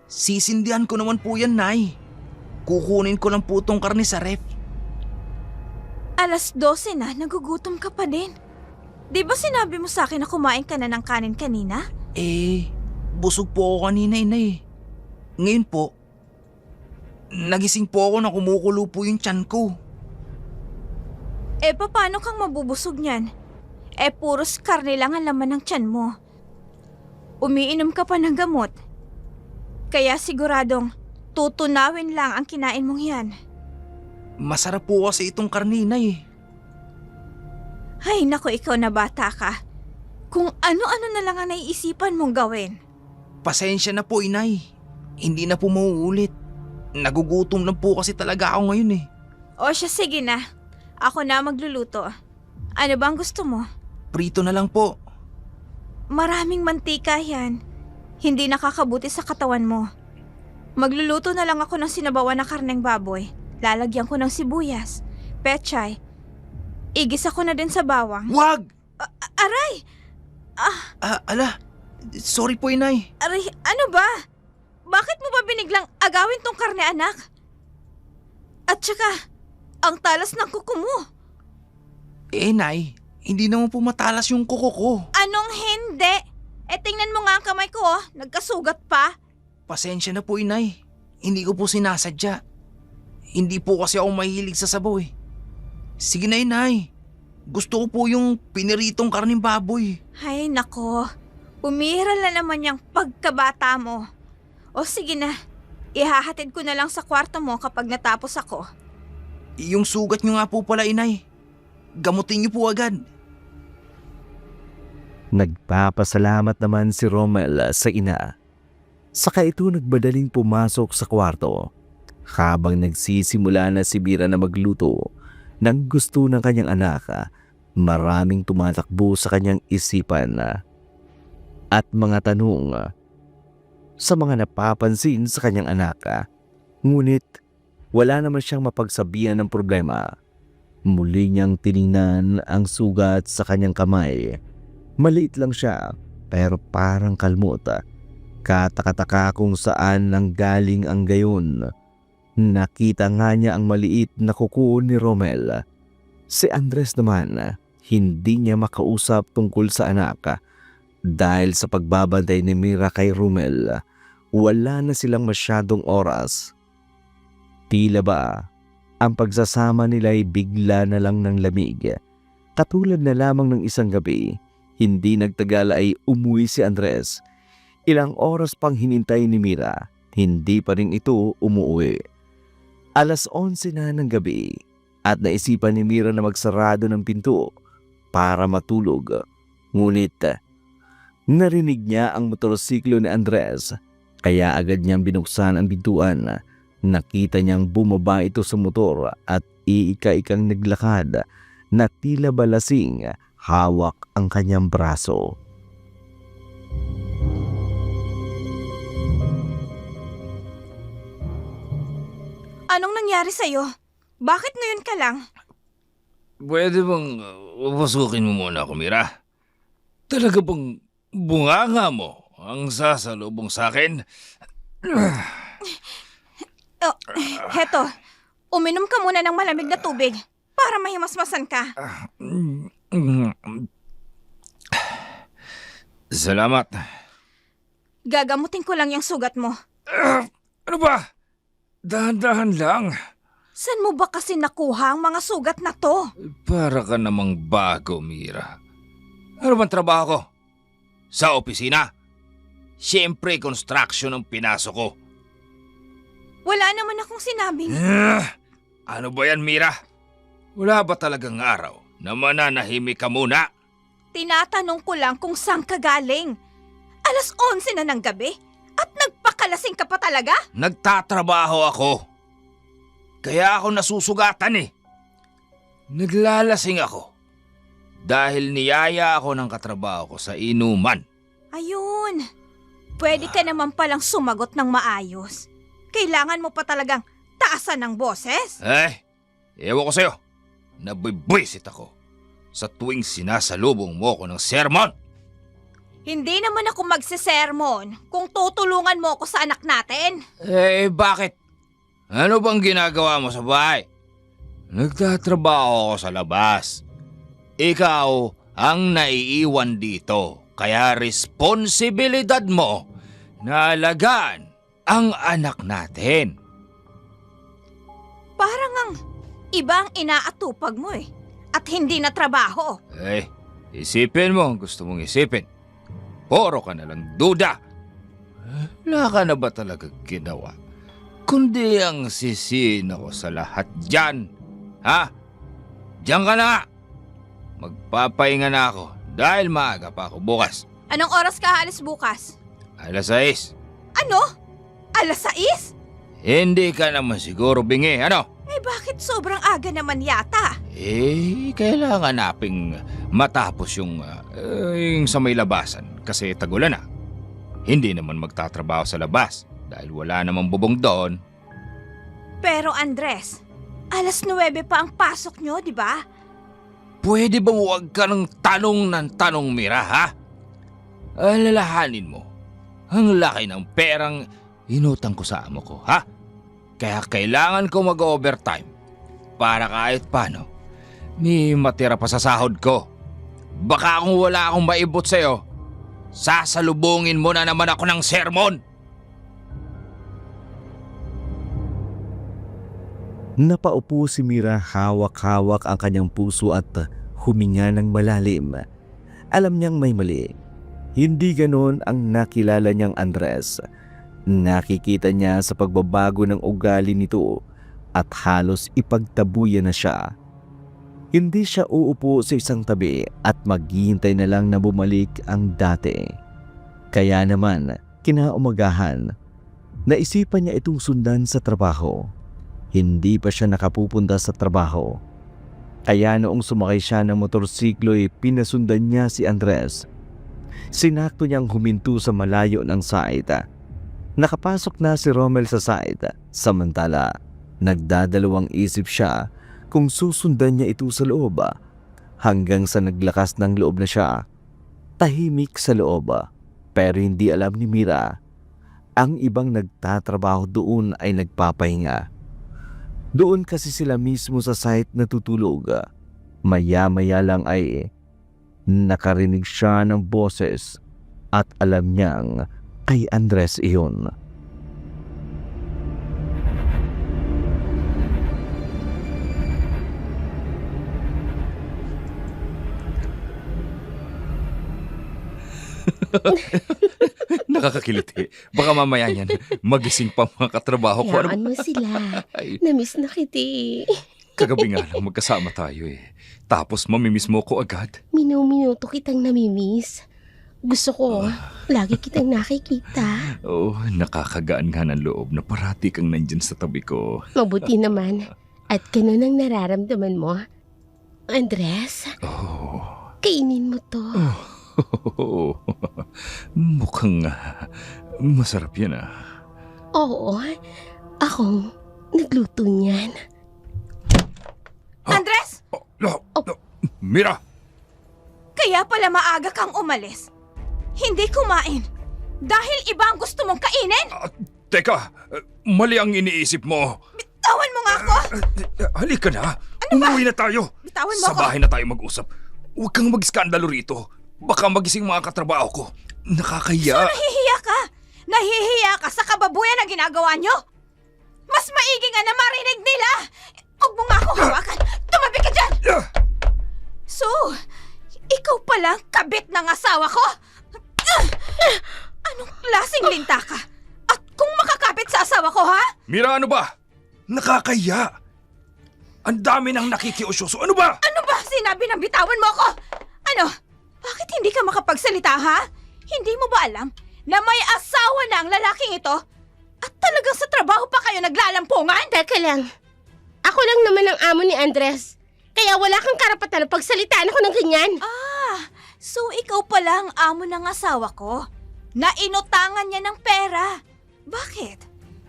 [SPEAKER 2] Sisindihan ko naman po yan, Nay. Kukunin ko lang po tong karne sa ref.
[SPEAKER 5] 12:00 na, nagugutom ka pa din. Di ba sinabi mo sa akin na kumain ka na ng kanin kanina?
[SPEAKER 2] Busog po ako kanina, Inay. Ngayon po, nagising po ako na kumukulo po yung tiyan ko.
[SPEAKER 5] Paano kang mabubusog niyan? Puros karne lang ang laman ng tiyan mo. Umiinom ka pa ng gamot. Kaya siguradong tutunawin lang ang kinain mong yan.
[SPEAKER 2] Masarap po kasi itong karne, Inay.
[SPEAKER 5] Ay, naku, ikaw na bata ka. Kung ano-ano na lang ang naiisipan mong gawin.
[SPEAKER 2] Pasensya na po, Inay. Hindi na po mauulit. Nagugutom lang po kasi talaga ako ngayon
[SPEAKER 5] O siya, sige na. Ako na magluluto. Ano bang gusto mo?
[SPEAKER 2] Prito na lang po.
[SPEAKER 5] Maraming mantika yan. Hindi nakakabuti sa katawan mo. Magluluto na lang ako ng sinabawan na karneng baboy. Lalagyan ko ng sibuyas, pechay. Igisa ko na din sa bawang.
[SPEAKER 2] Wag!
[SPEAKER 5] Aray!
[SPEAKER 2] Sorry po, Inay.
[SPEAKER 5] Aray, ano ba? Bakit mo ba biniglang agawin tong karne, anak? At saka, ang talas ng kuko mo.
[SPEAKER 2] Nay, hindi naman po matalas yung kuko ko.
[SPEAKER 5] Anong hindi? Tingnan mo nga ang kamay ko, nagkasugat pa.
[SPEAKER 2] Pasensya na po, Inay. Hindi ko po sinasadya. Hindi po kasi ako mahilig sa sabaw Sige na, Inay. Gusto ko po yung piniritong karning baboy.
[SPEAKER 5] Ay, nako. Umiral na naman yung pagkabata mo. O sige na, ihahatid ko na lang sa kwarto mo kapag natapos ako.
[SPEAKER 2] Yung sugat nyo nga po pala, Inay. Gamutin nyo po agad.
[SPEAKER 3] Nagpapasalamat naman si Romel sa ina. Saka ito nagbadaling pumasok sa kwarto. Habang nagsisimula na si Mira na magluto ng gusto ng kanyang anak, maraming tumatakbo sa kanyang isipan at mga tanong sa mga napapansin sa kanyang anak. Ngunit wala naman siyang mapagsabihan ng problema. Muli niyang tiningnan ang sugat sa kanyang kamay. Maliit lang siya pero parang kalmot. Katakataka kung saan nanggaling ang gayon. Nakita nga niya ang maliit na kuko ni Romel. Si Andres naman, hindi niya makausap tungkol sa anak. Dahil sa pagbabantay ni Mira kay Romel, wala na silang masyadong oras. Tila ba, ang pagsasama nila ay bigla na lang ng lamig. Katulad na lamang ng isang gabi, hindi nagtagal ay umuwi si Andres. Ilang oras pang hinintay ni Mira, hindi pa rin ito umuwi. 11:00 na ng gabi at naisipan ni Mira na magsarado ng pinto para matulog. Ngunit narinig niya ang motorsiklo ni Andres kaya agad niyang binuksan ang pintuan. Nakita niyang bumaba ito sa motor at iika-ikang naglakad na tila balasing hawak ang kanyang braso.
[SPEAKER 5] Anong nangyari sa'yo? Bakit ngayon ka lang?
[SPEAKER 6] Pwede bang pasukin mo muna ako, Mira? Talaga bang bunganga mo ang sasalubong sa akin?
[SPEAKER 5] Heto, Uminom ka muna ng malamig na tubig para mahimasmasan ka.
[SPEAKER 2] Salamat.
[SPEAKER 5] Gagamutin ko lang yung sugat mo.
[SPEAKER 2] Ano ba? Dahan-dahan lang.
[SPEAKER 5] Saan mo ba kasi nakuha ang mga sugat na to?
[SPEAKER 2] Para ka namang bago, Mira. Ano bang trabaho ko? Sa opisina? Siyempre, construction ang pinasok ko.
[SPEAKER 5] Wala naman akong sinabing...
[SPEAKER 2] Ano ba yan, Mira? Wala ba talagang araw na mananahimik ka muna?
[SPEAKER 5] Tinatanong ko lang kung saan ka galing. 11:00 na ng gabi at nagpakalasing ka pa talaga?
[SPEAKER 2] Nagtatrabaho ako. Kaya ako nasusugatan eh. Naglalasing ako. Dahil niyaya ako ng katrabaho ko sa inuman.
[SPEAKER 5] Ayun. Pwede ka naman palang sumagot ng maayos. Kailangan mo pa talagang taasan ng boses.
[SPEAKER 2] Ewan ko sa'yo. Nabibwisit ako sa tuwing sinasalubong mo ko ng sermon.
[SPEAKER 5] Hindi naman ako magsesermon kung tutulungan mo ako sa anak natin.
[SPEAKER 2] Bakit? Ano bang ginagawa mo sa bahay? Nagtatrabaho ako sa labas. Ikaw ang naiiwan dito. Kaya responsibilidad mo na alagaan ang anak natin.
[SPEAKER 5] Parang ang ibang inaatupag mo eh. At hindi na trabaho.
[SPEAKER 2] Isipin mo ang gusto mong isipin. Puro ka na lang duda. Wala ka na ba talaga ginawa? Kundi ang sisihin ako sa lahat dyan. Ha? Diyan ka na nga. Magpapahinga na ako dahil maaga pa ako bukas.
[SPEAKER 5] Anong oras ka aalis bukas?
[SPEAKER 2] 6:00.
[SPEAKER 5] Ano? 6:00?
[SPEAKER 2] Hindi ka naman siguro bingi, ano?
[SPEAKER 5] Bakit sobrang aga naman yata?
[SPEAKER 2] Kailangan naping matapos yung sa may labasan kasi tagulan na. Hindi naman magtatrabaho sa labas dahil wala namang bubong doon.
[SPEAKER 5] Pero Andres, 9:00 pa ang pasok nyo, di ba?
[SPEAKER 2] Pwede ba huwag ka ng tanong, Mira, ha? Alalahanin mo, ang laki ng perang inutang ko sa amo ko, ha? Kaya kailangan ko mag-overtime para kahit paano may matira pa sa sahod ko. Baka kung wala akong maibot sa'yo, sasalubungin mo na naman ako ng sermon.
[SPEAKER 3] Napaupo si Mira, hawak-hawak ang kanyang puso at huminga ng malalim. Alam niyang may mali. Hindi ganon ang nakilala niyang Andres. Nakikita niya sa pagbabago ng ugali nito at halos ipagtabuyan na siya. Hindi siya uupo sa isang tabi at maghihintay na lang na bumalik ang dati. Kaya naman, kinaumagahan, naisipan niya itong sundan sa trabaho. Hindi pa siya nakapupunta sa trabaho. Kaya noong sumakay siya ng motorsiklo pinasundan niya si Andres. Sinakto niyang huminto sa malayo ng site. Nakapasok na si Romel sa site, samantala nagdadalawang isip siya kung susundan niya ito sa loob hanggang sa naglakas ng loob na siya. Tahimik sa loob pero hindi alam ni Mira. Ang ibang nagtatrabaho doon ay nagpapahinga. Doon kasi sila mismo sa site natutulog. Maya-maya lang ay nakarinig siya ng boses at alam niyang kay Andres iyon.
[SPEAKER 4] Nakakakiliti. Baka mamaya niyan, magising pa mga katrabaho ko.
[SPEAKER 1] Hayaan mo sila.
[SPEAKER 4] Ay,
[SPEAKER 1] Namiss na kiti.
[SPEAKER 4] kagabi nga lang magkasama tayo eh. Tapos mamimiss mo ko agad.
[SPEAKER 1] Minuto kitang namimiss. Gusto ko, lagi kitang nakikita.
[SPEAKER 4] Oh, nakakagaan nga ng loob na parati kang nandyan sa tabi ko.
[SPEAKER 1] Mabuti naman. At ganun ang nararamdaman mo. Andres,
[SPEAKER 4] Oh,
[SPEAKER 1] kainin mo to.
[SPEAKER 4] mukhang masarap yan ah.
[SPEAKER 1] Oo, akong nagluto niyan.
[SPEAKER 5] Andres!
[SPEAKER 4] Mira!
[SPEAKER 5] Kaya pala maaga kang umalis. Hindi kumain. Dahil iba ang gusto mong kainin.
[SPEAKER 4] Teka, mali ang iniisip mo.
[SPEAKER 5] Bitawan mo nga ako!
[SPEAKER 4] Halika na. Umuwi na tayo.
[SPEAKER 5] Bitawan mo
[SPEAKER 4] Sa
[SPEAKER 5] ako.
[SPEAKER 4] bahay na tayo mag-usap. Huwag kang mag-skandalo rito. Baka magising mga katrabaho ko. Nakakahiya.
[SPEAKER 5] Nahihiya ka! Nahihiya ka sa kababuyan na ginagawa nyo! Mas maigi nga na marinig nila! Huwag mo nga akong hawakan! Tumabi ka dyan! So, ikaw pala ang kabit ng asawa ko? Anong klaseng linta ka? At kung makakapit sa asawa ko, ha?
[SPEAKER 4] Mira, ano ba? Nakakahiya. Ang dami nang nakikiusyoso. Ano ba?
[SPEAKER 5] Ano ba sinabi ng bitawan mo ako? Ano? Bakit hindi ka makapagsalita, ha? Hindi mo ba alam na may asawa na ang lalaking ito? At talagang sa trabaho pa kayo naglalampungan?
[SPEAKER 1] Teka lang. Ako lang naman ang amo ni Andres. Kaya wala kang karapatan na pagsalitaan ako ng ganyan.
[SPEAKER 5] So ikaw pala ang amo ng asawa ko? Na inutangan niya ng pera? Bakit?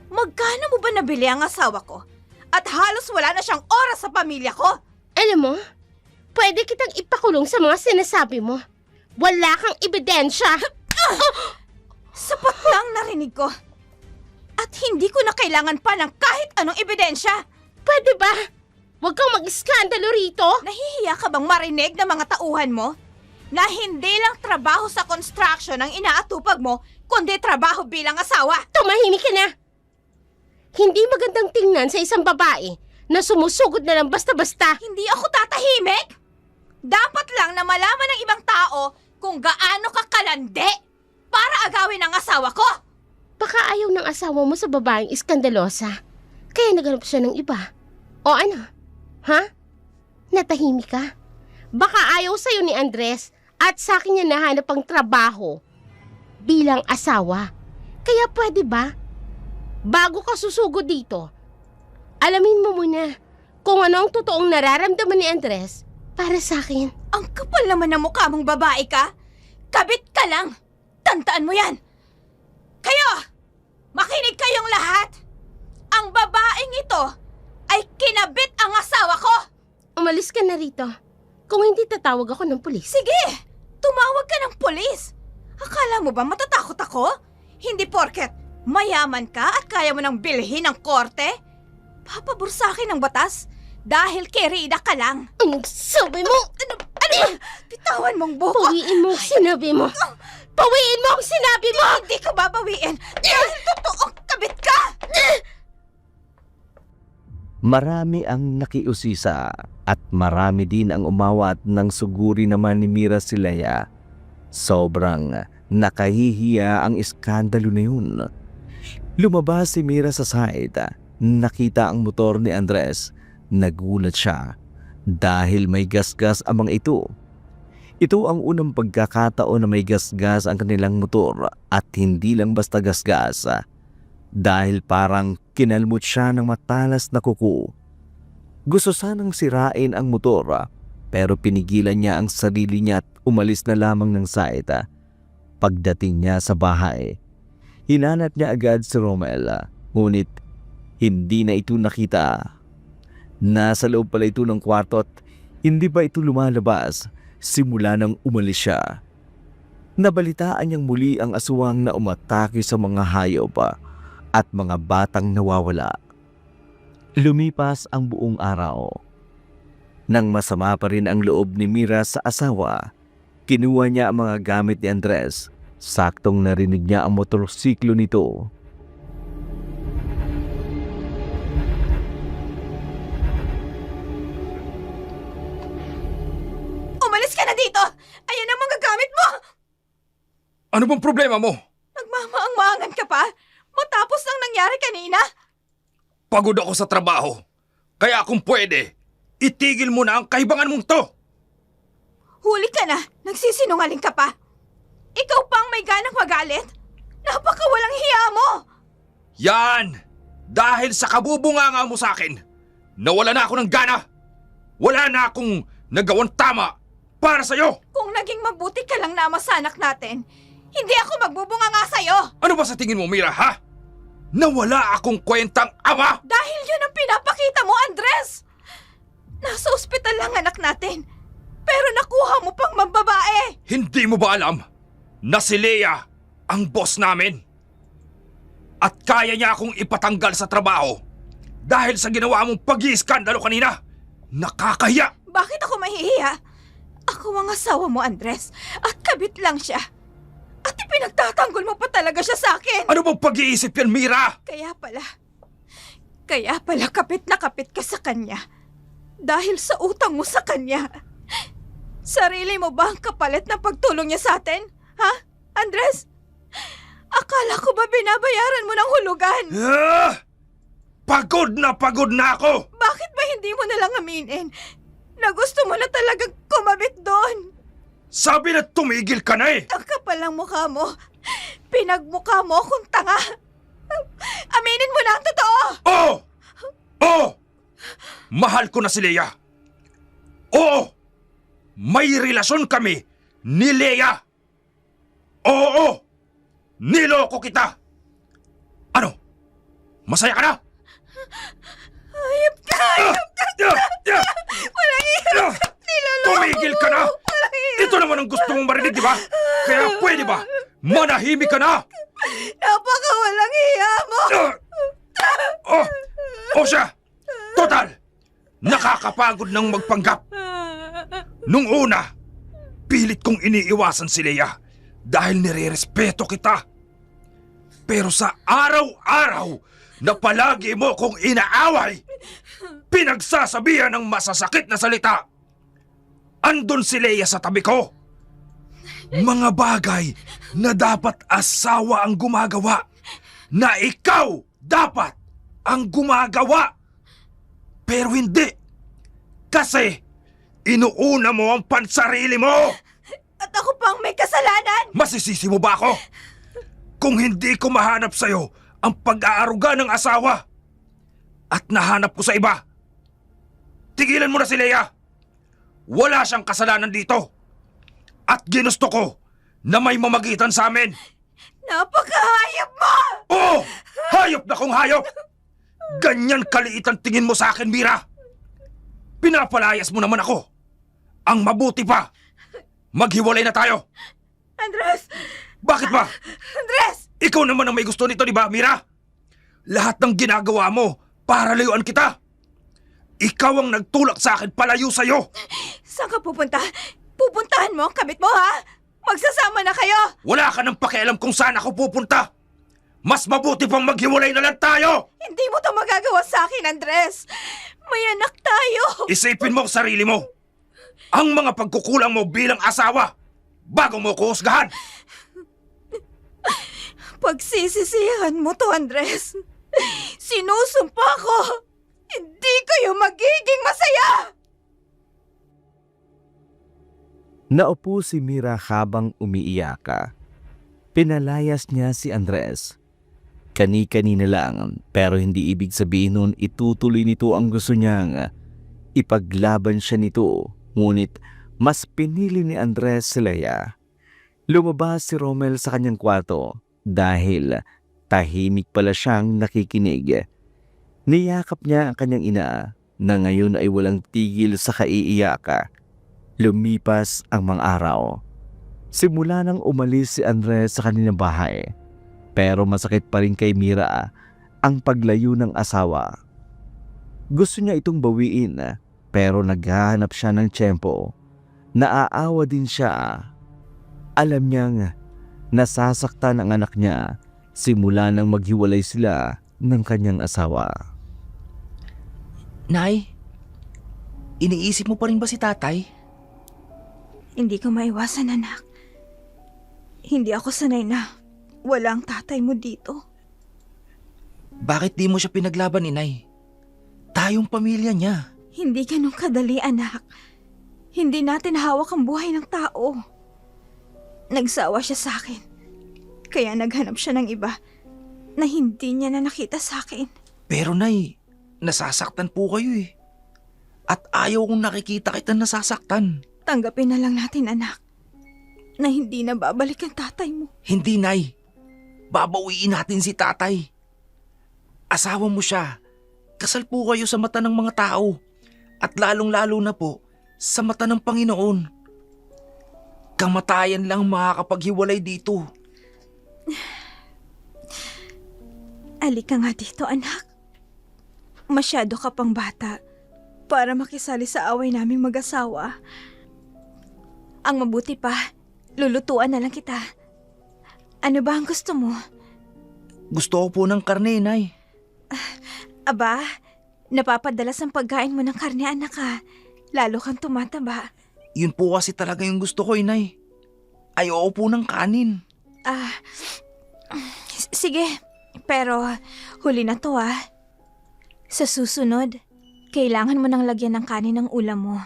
[SPEAKER 5] Magkano mo ba nabili ang asawa ko? At halos wala na siyang oras sa pamilya ko?
[SPEAKER 1] Alam mo, pwede kitang ipakulong sa mga sinasabi mo. Wala kang ebidensya.
[SPEAKER 5] Sapat lang narinig ko. At hindi ko na kailangan pa ng kahit anong ebidensya.
[SPEAKER 1] Pwede ba? Huwag kang mag-iskandalo rito.
[SPEAKER 5] Nahihiya ka bang marinig ng mga tauhan mo? Na hindi lang trabaho sa construction ang inaatupag mo, kundi trabaho bilang asawa.
[SPEAKER 1] Tumahimik ka na. Hindi magandang tingnan sa isang babae na sumusugod na lang basta-basta.
[SPEAKER 5] Hindi ako tatahimik. Dapat lang na malaman ng ibang tao kung gaano ka kalandi para agawin ang asawa ko.
[SPEAKER 1] Baka ayaw ng asawa mo sa babaeng iskandalosa. Kaya naghanap siya ng iba. O ano? Ha? Natahimik ka? Baka ayaw sa'yo ni Andres at sa akin niya nahanap ang trabaho bilang asawa. Kaya pwede ba? Bago ka susugod dito, alamin mo muna kung ano ang totoong nararamdaman ni Andres para sa akin.
[SPEAKER 5] Ang kapal naman ng mukha mong babae ka. Kabit ka lang. Tandaan mo yan. Kayo! Makinig kayong lahat. Ang babaeng ito ay kinabit ang asawa ko.
[SPEAKER 1] Umalis ka na rito. Kung hindi, tatawag ako ng pulis.
[SPEAKER 5] Sige, tumawag ka ng polis. Akala mo ba matatakot ako? Hindi porket mayaman ka at kaya mo nang bilhin ng korte? Papabor sa akin ang batas dahil kerida ka lang.
[SPEAKER 1] Anong sabi mo?
[SPEAKER 5] Ano ba? Bitawan mong buhok.
[SPEAKER 1] Pawiin mo ang sinabi mo. Pawiin mo ang sinabi mo!
[SPEAKER 5] Hindi ko babawiin dahil totoong kabit ka!
[SPEAKER 3] Marami ang nakiusisa at marami din ang umawat ng suguri naman ni Mira si Leia. Sobrang nakahihiya ang iskandalo na yun. Lumabas si Mira sa side. Nakita ang motor ni Andres. Nagulat siya dahil may gasgas ang mga ito. Ito ang unang pagkakataon na may gasgas ang kanilang motor at hindi lang basta gasgas. Dahil parang kinalmot siya ng matalas na kuko. Gusto sanang sirain ang motor pero pinigilan niya ang sarili niya at umalis na lamang ng site. Pagdating niya sa bahay, hinanap niya agad si Romel, ngunit hindi na ito nakita. Nasa loob pala ito ng kwarto at hindi ba ito lumalabas simula nang umalis siya. Nabalitaan niyang muli ang aswang na umatake sa mga hayop at mga batang nawawala. Lumipas ang buong araw. Nang masama pa rin ang loob ni Mira sa asawa, kinuha niya ang mga gamit ni Andres. Saktong narinig niya ang motorsiklo nito.
[SPEAKER 5] Umalis ka na dito! Ayan ang mga gamit mo!
[SPEAKER 4] Ano bang problema mo?
[SPEAKER 5] Nagmamaang-maangan ka pa? Matapos ang nangyari kanina?
[SPEAKER 4] Pagod ako sa trabaho. Kaya kung pwede, itigil mo na ang kahibangan mong to!
[SPEAKER 5] Huli ka na! Nagsisinungaling ka pa! Ikaw pang may ganang magalit? Napakawalang hiya mo!
[SPEAKER 4] Yan! Dahil sa kabubunganga mo sa akin, nawala na ako ng gana! Wala na akong nagawang tama para sa'yo!
[SPEAKER 5] Kung naging mabuti ka lang na ama sa anak natin, hindi ako magbubunganga sa'yo!
[SPEAKER 4] Ano ba sa tingin mo, Mira, ha? Nawala akong kwentang ama!
[SPEAKER 5] Dahil yun ang pinapakita mo, Andres! Nasa ospital lang anak natin, pero nakuha mo pang mambabae!
[SPEAKER 4] Hindi mo ba alam na si Leia ang boss namin? At kaya niya akong ipatanggal sa trabaho
[SPEAKER 2] Dahil sa ginawa mong pag-iiskandalo kanina. Nakakahiya!
[SPEAKER 5] Bakit ako mahihiya? Ako ang asawa mo, Andres. At kabit lang siya. At ipinagtatanggol mo pa talaga siya sa akin.
[SPEAKER 2] Ano bang pag-iisip yan, Mira?
[SPEAKER 5] Kaya pala kapit na kapit ka sa kanya. Dahil sa utang mo sa kanya. Sarili mo ba ang kapalit ng pagtulong niya sa atin? Ha, Andres? Akala ko ba binabayaran mo ng hulugan?
[SPEAKER 2] Pagod na ako!
[SPEAKER 5] Bakit ba hindi mo nalang aminin na gusto mo na talagang kumabit doon?
[SPEAKER 2] Sabi na tumigil ka na eh!
[SPEAKER 5] Ang kapal ng mukha mo. Pinagmukha mo akong tanga. Aminin mo na ang totoo!
[SPEAKER 2] Oo! Oo! Mahal ko na si Leia. Oo! May relasyon kami ni Leia. Oo! Niloko kita! Ano? Masaya ka na?
[SPEAKER 5] Hayop ka! Walang hirap!
[SPEAKER 2] Tumigil ka na! Ito naman ang gusto mong marinig, di ba? Kaya pwede ba? Manahimik ka na!
[SPEAKER 5] Napakawalang hiya mo!
[SPEAKER 2] O siya! Total! Nakakapagod ng magpanggap. Nung una, pilit kong iniiwasan si Leia dahil nire-respeto kita. Pero sa araw-araw na palagi mo kong inaaway, pinagsasabihan ng masasakit na salita, andun si Leia sa tabi ko. Mga bagay na dapat asawa ang gumagawa, na ikaw dapat ang gumagawa. Pero hindi. Kasi inuuna mo ang pansarili mo.
[SPEAKER 5] At ako pang may kasalanan!
[SPEAKER 2] Masisisi mo ba ako? Kung hindi ko mahanap sa'yo ang pag-aaruga ng asawa at nahanap ko sa iba, tigilan mo na si Leia. Wala siyang kasalanan dito. At ginusto ko na may mamagitan sa amin.
[SPEAKER 5] Napakahayop mo!
[SPEAKER 2] Oo! Hayop na kung hayop! Ganyan kaliit ang tingin mo sa akin, Mira. Pinapalayas mo naman ako. Ang mabuti pa, maghiwalay na tayo.
[SPEAKER 5] Andres!
[SPEAKER 2] Bakit ba?
[SPEAKER 5] Andres!
[SPEAKER 2] Ikaw naman ang may gusto nito, di ba, Mira? Lahat ng ginagawa mo para layuan kita. Ikaw ang nagtulak sa akin palayo sa'yo.
[SPEAKER 5] Saan ka pupunta? Pupuntahan mo ang kabit mo, ha? Magsasama na kayo!
[SPEAKER 2] Wala ka nang pakialam kung saan ako pupunta. Mas mabuti pang maghiwalay na lang tayo.
[SPEAKER 5] Hindi mo to magagawa sa akin, Andres! May anak tayo!
[SPEAKER 2] Isipin mo ang sarili mo. Ang mga pagkukulang mo bilang asawa bago mo ko husgahan.
[SPEAKER 5] Pagsisisihan mo to, Andres. Sinusumpa ko! Hindi kayo magiging masaya!
[SPEAKER 3] Naupo si Mira habang umiiyak. Pinalayas niya si Andres. Kani-kanina lang, pero hindi ibig sabihin nun itutuloy nito ang gusto niyang ipaglaban siya nito. Ngunit mas pinili ni Andres si Leia. Lumabas si Romel sa kanyang kwarto dahil tahimik pala siyang nakikinig. Niyakap niya ang kanyang ina na ngayon ay walang tigil sa kaiiyak. Lumipas ang mga araw. Simula nang umalis si Andres sa kanilang bahay. Pero masakit pa rin kay Mira ang paglayo ng asawa. Gusto niya itong bawiin pero naghahanap siya ng tiyempo. Naaawa din siya. Alam niyang nasasaktan ang anak niya simula nang maghiwalay sila ng kanyang asawa.
[SPEAKER 2] Nay, iniisip mo pa rin ba si tatay?
[SPEAKER 5] Hindi ko maiwasan, anak. Hindi ako sanay na wala ang tatay mo dito.
[SPEAKER 2] Bakit di mo siya pinaglaban, inay? Tayong pamilya niya.
[SPEAKER 5] Hindi ganun kadali, anak. Hindi natin hawak ang buhay ng tao. Nagsawa siya sa akin. Kaya naghanap siya ng iba na hindi niya na nakita sa akin.
[SPEAKER 2] Pero nay, nasasaktan po kayo eh. At ayaw kong nakikita kita nasasaktan.
[SPEAKER 5] Tanggapin na lang natin, anak, na hindi na babalik ang tatay mo.
[SPEAKER 2] Hindi, nay. Babawiin natin si tatay. Asawa mo siya. Kasal po kayo sa mata ng mga tao. At lalong-lalo na po sa mata ng Panginoon. Kamatayan lang makakapaghiwalay dito.
[SPEAKER 5] Alika nga dito, anak. Masyado ka pang bata para makisali sa away naming mag-asawa. Ang mabuti pa, lulutuan na lang kita. Ano ba ang gusto mo?
[SPEAKER 2] Gusto ko po ng karne, Nay.
[SPEAKER 5] Aba, napapadalas ang pagkain mo ng karne, anak ha. Lalo kang tumataba.
[SPEAKER 2] Yun po kasi talaga yung gusto ko, Nay. Ayoko po ng kanin.
[SPEAKER 5] Sige, pero huli na to Sa susunod, kailangan mo nang lagyan ng kanin ng ulam mo.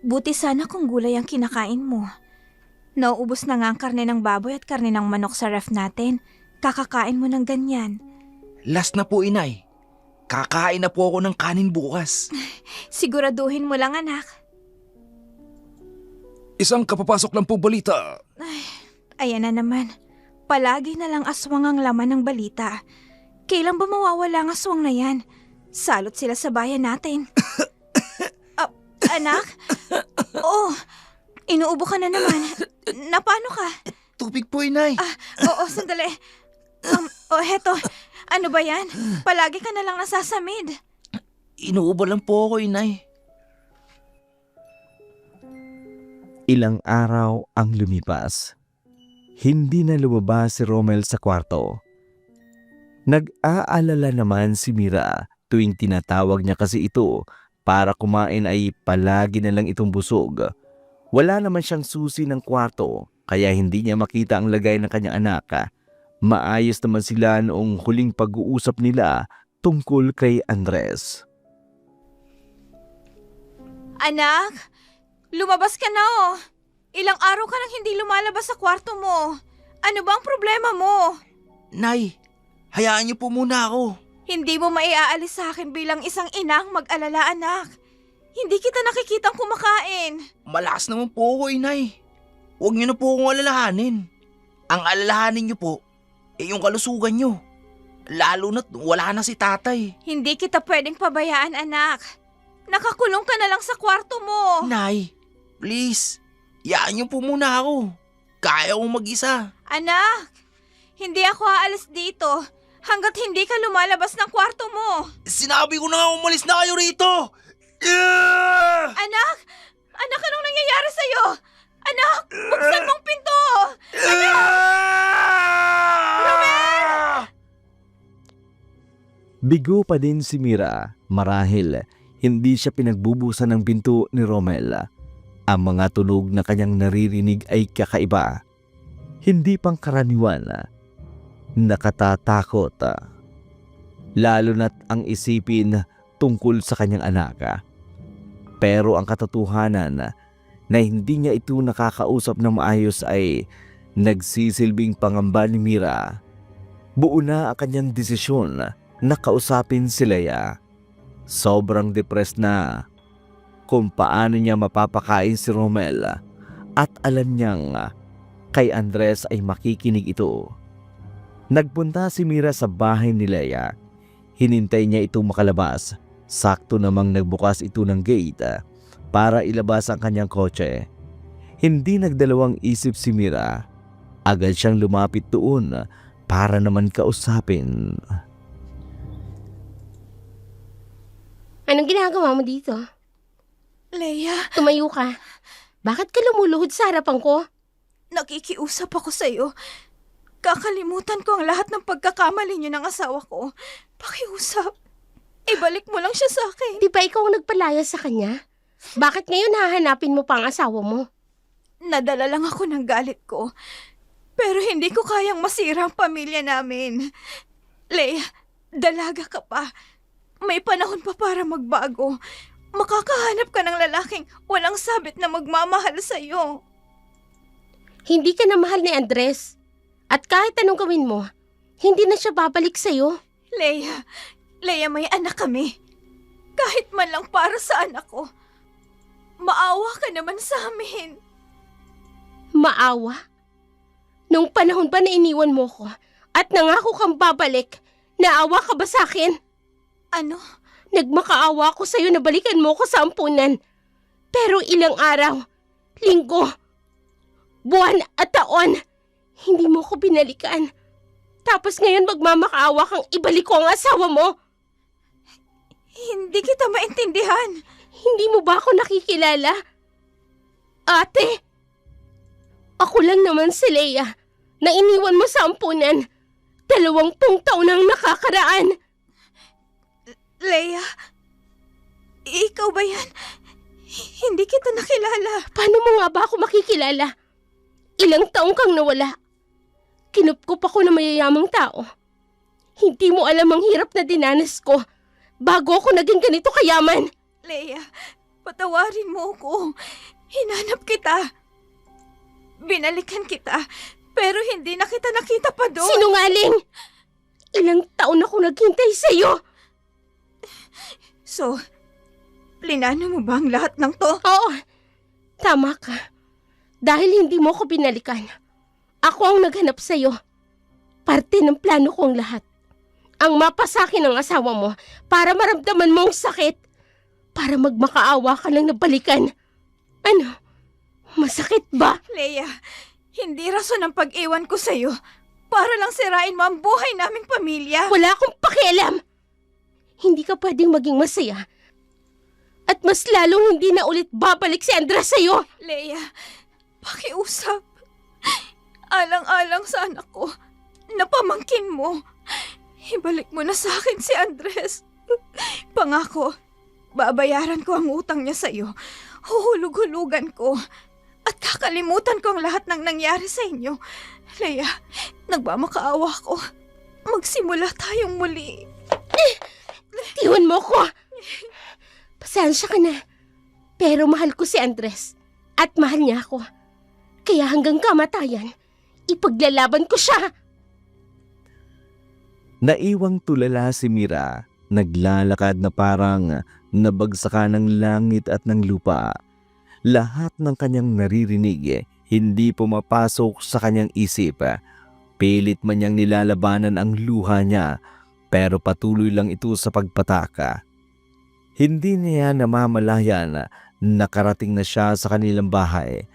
[SPEAKER 5] Buti sana kung gulay ang kinakain mo. Nauubos na nga ang karne ng baboy at karne ng manok sa ref natin. Kakakain mo ng ganyan.
[SPEAKER 2] Last na po, Inay. Kakain na po ako ng kanin bukas.
[SPEAKER 5] Siguraduhin mo lang, anak.
[SPEAKER 6] Isang kapapasok lang po balita.
[SPEAKER 5] Ayan na naman. Palagi na lang aswang ang laman ng balita. Kailan ba mawawala ang aswang na yan? Salot sila sa bayan natin. Anak? Oh, inuubo ka na naman. Napano ka?
[SPEAKER 2] Tubig po, Inay.
[SPEAKER 5] Oo, sandali. Heto. Ano ba yan? Palagi ka na lang nasasamid.
[SPEAKER 2] Inuubo lang po ako, Inay.
[SPEAKER 3] Ilang araw ang lumipas. Hindi na lumabas si Romel sa kwarto. Nag-aalala naman si Mira tuwing tinatawag niya kasi ito para kumain ay palagi na lang itong busog. Wala naman siyang susi ng kwarto kaya hindi niya makita ang lagay ng kanyang anak. Maayos naman sila noong huling pag-uusap nila tungkol kay Andres.
[SPEAKER 5] Anak, lumabas ka na Ilang araw ka nang hindi lumalabas sa kwarto mo. Ano ba ang problema mo?
[SPEAKER 2] Nay, hayaan niyo po muna ako.
[SPEAKER 5] Hindi mo maiaalis sa akin bilang isang inang mag-alala, anak. Hindi kita nakikitang kumakain.
[SPEAKER 2] Malakas naman po ako, Inay. Huwag niyo na po akong alalahanin. Ang alalahanin niyo po, yung kalusugan niyo. Lalo na't wala na si tatay.
[SPEAKER 5] Hindi kita pwedeng pabayaan, anak. Nakakulong ka na lang sa kwarto mo.
[SPEAKER 2] Nay, please, hayaan niyo po muna ako. Kaya kong mag-isa.
[SPEAKER 5] Anak, hindi ako aalis dito hanggat hindi ka lumalabas ng kwarto mo.
[SPEAKER 2] Sinabi ko na nga umalis na kayo rito!
[SPEAKER 5] Anak! Anak, anong nangyayari sa'yo? Anak, buksan mong pinto!
[SPEAKER 3] Bigo pa din si Mira marahil hindi siya pinagbubusan ng pinto ni Romel. Ang mga tunog na kanyang naririnig ay kakaiba. Hindi pangkaraniwan. Nakatatakot. Lalo na't ang isipin tungkol sa kanyang anak. Pero ang katotohanan na hindi niya ito nakakausap ng maayos ay nagsisilbing pangamba ni Mira. Buo na ang kanyang desisyon na kausapin si Leia. Sobrang depressed na kung paano niya mapapakain si Romel at alam niyang kay Andres ay makikinig ito. Nagpunta si Mira sa bahay ni Leia. Hinintay niya itong makalabas. Sakto namang nagbukas ito ng gate para ilabas ang kanyang kotse. Hindi nagdalawang isip si Mira. Agad siyang lumapit doon para naman kausapin.
[SPEAKER 1] Anong ginagawa mo dito?
[SPEAKER 5] Leia,
[SPEAKER 1] Tumayo ka. Bakit ka lumuluhod sa harapan ko?
[SPEAKER 5] nakikiusap ako sa'yo. Kakalimutan ko ang lahat ng pagkakamali niyo ng asawa ko. Pakiusap. Ibalik mo lang siya sa akin.
[SPEAKER 1] Di ba ikaw ang nagpalaya sa kanya? Bakit ngayon hahanapin mo pa ang asawa mo?
[SPEAKER 5] Nadala lang ako ng galit ko. Pero hindi ko kayang masira ang pamilya namin. Leia, dalaga ka pa. May panahon pa para magbago. Makakahanap ka ng lalaking walang sabit na magmamahal sa'yo.
[SPEAKER 1] Hindi ka na mahal ni Andres. At kahit anong gawin mo, hindi na siya babalik sa'yo.
[SPEAKER 5] Leia, may anak kami. Kahit man lang para sa anak ko. Maawa ka naman sa amin.
[SPEAKER 1] Maawa? Nung panahon pa na iniwan mo ko at nangako kang babalik, naawa ka ba sa akin?
[SPEAKER 5] Ano?
[SPEAKER 1] Nagmakaawa ako sa'yo na balikan mo ko sa ampunan. Pero ilang araw, linggo, buwan at taon, hindi mo ko binalikan. Tapos ngayon magmamakaawa kang ibalik ko ang asawa mo.
[SPEAKER 5] Hindi kita maintindihan.
[SPEAKER 1] Hindi mo ba ako nakikilala? Ate! Ako lang naman si Leia na iniwan mo sa ampunan. 20 taon ang nakakaraan.
[SPEAKER 5] Leia, ikaw ba yan? Hindi kita nakilala.
[SPEAKER 1] Paano mo nga ba ako makikilala? Ilang taong kang nawala. Kinupkup ako ng mayayamang tao. Hindi mo alam ang hirap na dinanas ko bago ako naging ganito kayaman.
[SPEAKER 5] Leia, patawarin mo ako. Hinanap kita. Binalikan kita, pero hindi na kita nakita pa doon.
[SPEAKER 1] Sinungaling! Ilang taon ako naghintay sa'yo.
[SPEAKER 5] So, plinano mo ba ang lahat ng to?
[SPEAKER 1] Oo, tama ka. Dahil hindi mo ako binalikan, ako ang naghanap sa'yo. Parte ng plano ko ang lahat. Ang mapasakin ng asawa mo para maramdaman mo ang sakit. Para magmakaawa ka lang na balikan. Ano? Masakit ba?
[SPEAKER 5] Leia, hindi rason ang pag-iwan ko sa'yo para lang sirain mo ang buhay naming pamilya.
[SPEAKER 1] Wala akong pakialam. Hindi ka pwedeng maging masaya. At mas lalong hindi na ulit babalik si Andres sa'yo.
[SPEAKER 5] Leia, pakiusap. Alang-alang sa anak ko na pamangkin mo. Ibalik mo na sa akin si Andres. Pangako, babayaran ko ang utang niya sa'yo. Huhulug-hulugan ko. At kakalimutan ko ang lahat ng nangyari sa inyo. Leia, nagmamakaawa ko. Magsimula tayong muli.
[SPEAKER 1] Tiwan mo ko. Pasensya ka na. Pero mahal ko si Andres. At mahal niya ako. Kaya hanggang kamatayan, ipaglalaban ko siya.
[SPEAKER 3] Naiwang tulala si Mira, naglalakad na parang nabagsakan ng langit at ng lupa. Lahat ng kanyang naririnig hindi pumapasok sa kanyang isip. Pilit man niyang nilalabanan ang luha niya pero patuloy lang ito sa pagpataka. Hindi niya namamalayan na nakarating na siya sa kanilang bahay.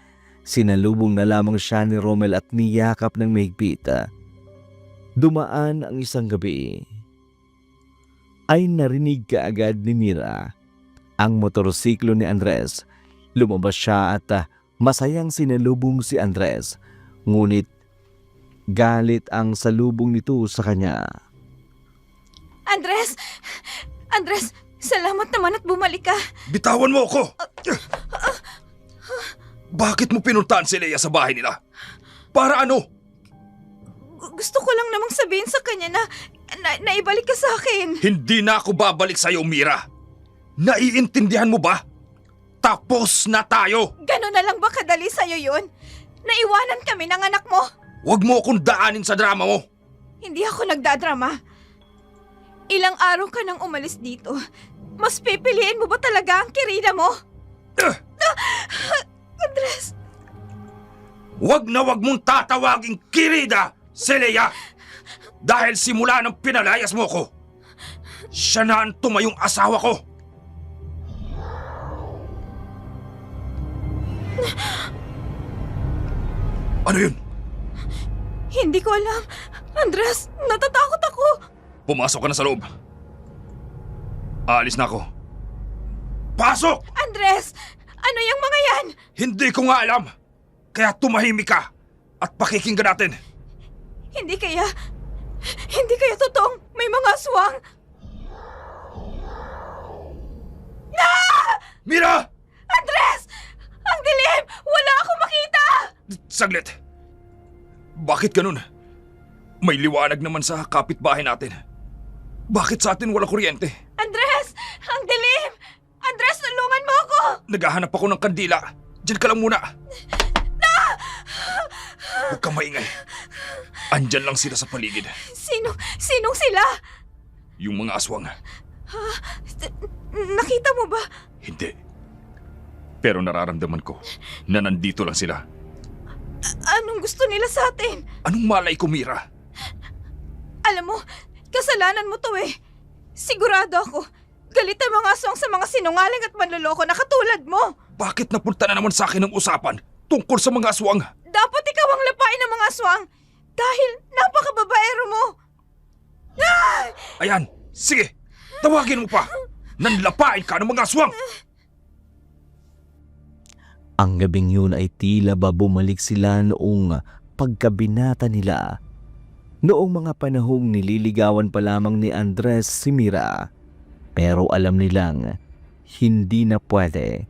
[SPEAKER 3] Sinalubong na lamang siya ni Romel at niyakap ng mahigpit. Dumaan ang isang gabi. Ay narinig kaagad ni Mira ang motorsiklo ni Andres. Lumabas siya at masayang sinalubong si Andres. Ngunit galit ang salubong nito sa kanya.
[SPEAKER 5] Andres! Andres, salamat naman at bumalik ka.
[SPEAKER 2] Bitawan mo ako! Bakit mo pinuntahan si Leia sa bahay nila? Para ano?
[SPEAKER 5] Gusto ko lang namang sabihin sa kanya na naibalik ka sa akin.
[SPEAKER 2] Hindi na ako babalik sa'yo, Mira. Naiintindihan mo ba? Tapos na tayo!
[SPEAKER 5] Gano'n na lang ba kadali sa'yo yun? Naiwanan kami ng anak mo.
[SPEAKER 2] Huwag mo akong daanin sa drama mo.
[SPEAKER 5] Hindi ako nagdadrama. Ilang araw ka nang umalis dito. Mas pipiliin mo ba talaga ang kirida mo? Andres!
[SPEAKER 2] Huwag na huwag mong tatawaging kirida si Leia! Dahil simula nang pinalayas mo ko, siya na ang tumayong asawa ko. Ano yun?
[SPEAKER 5] Hindi ko alam. Andres, natatakot ako.
[SPEAKER 2] Pumasok ka na sa loob. Aalis na ako. Pasok!
[SPEAKER 5] Andres, ano yung mga yan?
[SPEAKER 2] Hindi ko nga alam. Kaya tumahimik ka at pakikinggan natin.
[SPEAKER 5] Hindi kaya totoong may mga aswang.
[SPEAKER 2] Mira!
[SPEAKER 5] Andres! Ang dilim! Wala akong makita!
[SPEAKER 2] Saglit. Bakit ganun? May liwanag naman sa kapitbahay natin. Bakit sa atin wala kuryente?
[SPEAKER 5] Andres! Ang dilim! Andres, tulungan mo ako!
[SPEAKER 2] Naghahanap ako ng kandila. Diyan ka lang muna. Huwag kang maingay. Andyan lang sila sa paligid.
[SPEAKER 5] Sinong sila?
[SPEAKER 2] Yung mga aswang.
[SPEAKER 5] Nakita mo ba?
[SPEAKER 2] Hindi. Pero nararamdaman ko na nandito lang sila.
[SPEAKER 5] Anong gusto nila sa atin?
[SPEAKER 2] Anong malay ko, Mira?
[SPEAKER 5] Alam mo, kasalanan mo to eh. Sigurado ako, galit ang mga aswang sa mga sinungaling at manloloko na katulad mo.
[SPEAKER 2] Bakit napunta na naman sa akin ang usapan tungkol sa mga aswang?
[SPEAKER 5] Dapat ikaw ang lapain ng mga aswang dahil napakababaero mo.
[SPEAKER 2] Ayan, sige, tawagin mo pa. Nanlapain ka ng mga aswang!
[SPEAKER 3] Ang gabing yun ay tila ba bumalik sila noong pagkabinata nila. Noong mga panahong nililigawan pa lamang ni Andres si Mira. Pero alam nilang hindi na pwede.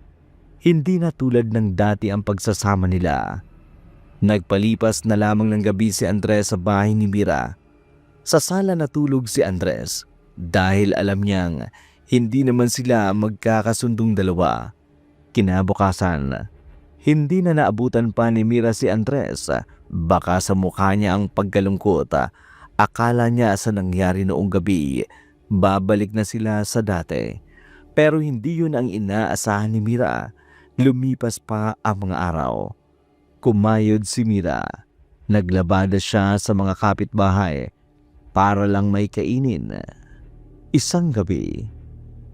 [SPEAKER 3] Hindi na tulad ng dati ang pagsasama nila. Nagpalipas na lamang ng gabi si Andres sa bahay ni Mira. Sa sala natulog si Andres dahil alam niyang hindi naman sila magkakasundong dalawa. Kinabukasan, hindi na naabutan pa ni Mira si Andres. Baka sa mukha niya ang pagkalungkot. Akala niya sa nangyari noong gabi, babalik na sila sa dati. Pero hindi yun ang inaasahan ni Mira. Lumipas pa ang mga araw. Kumayod si Mira. Naglabada siya sa mga kapitbahay para lang may kainin. Isang gabi,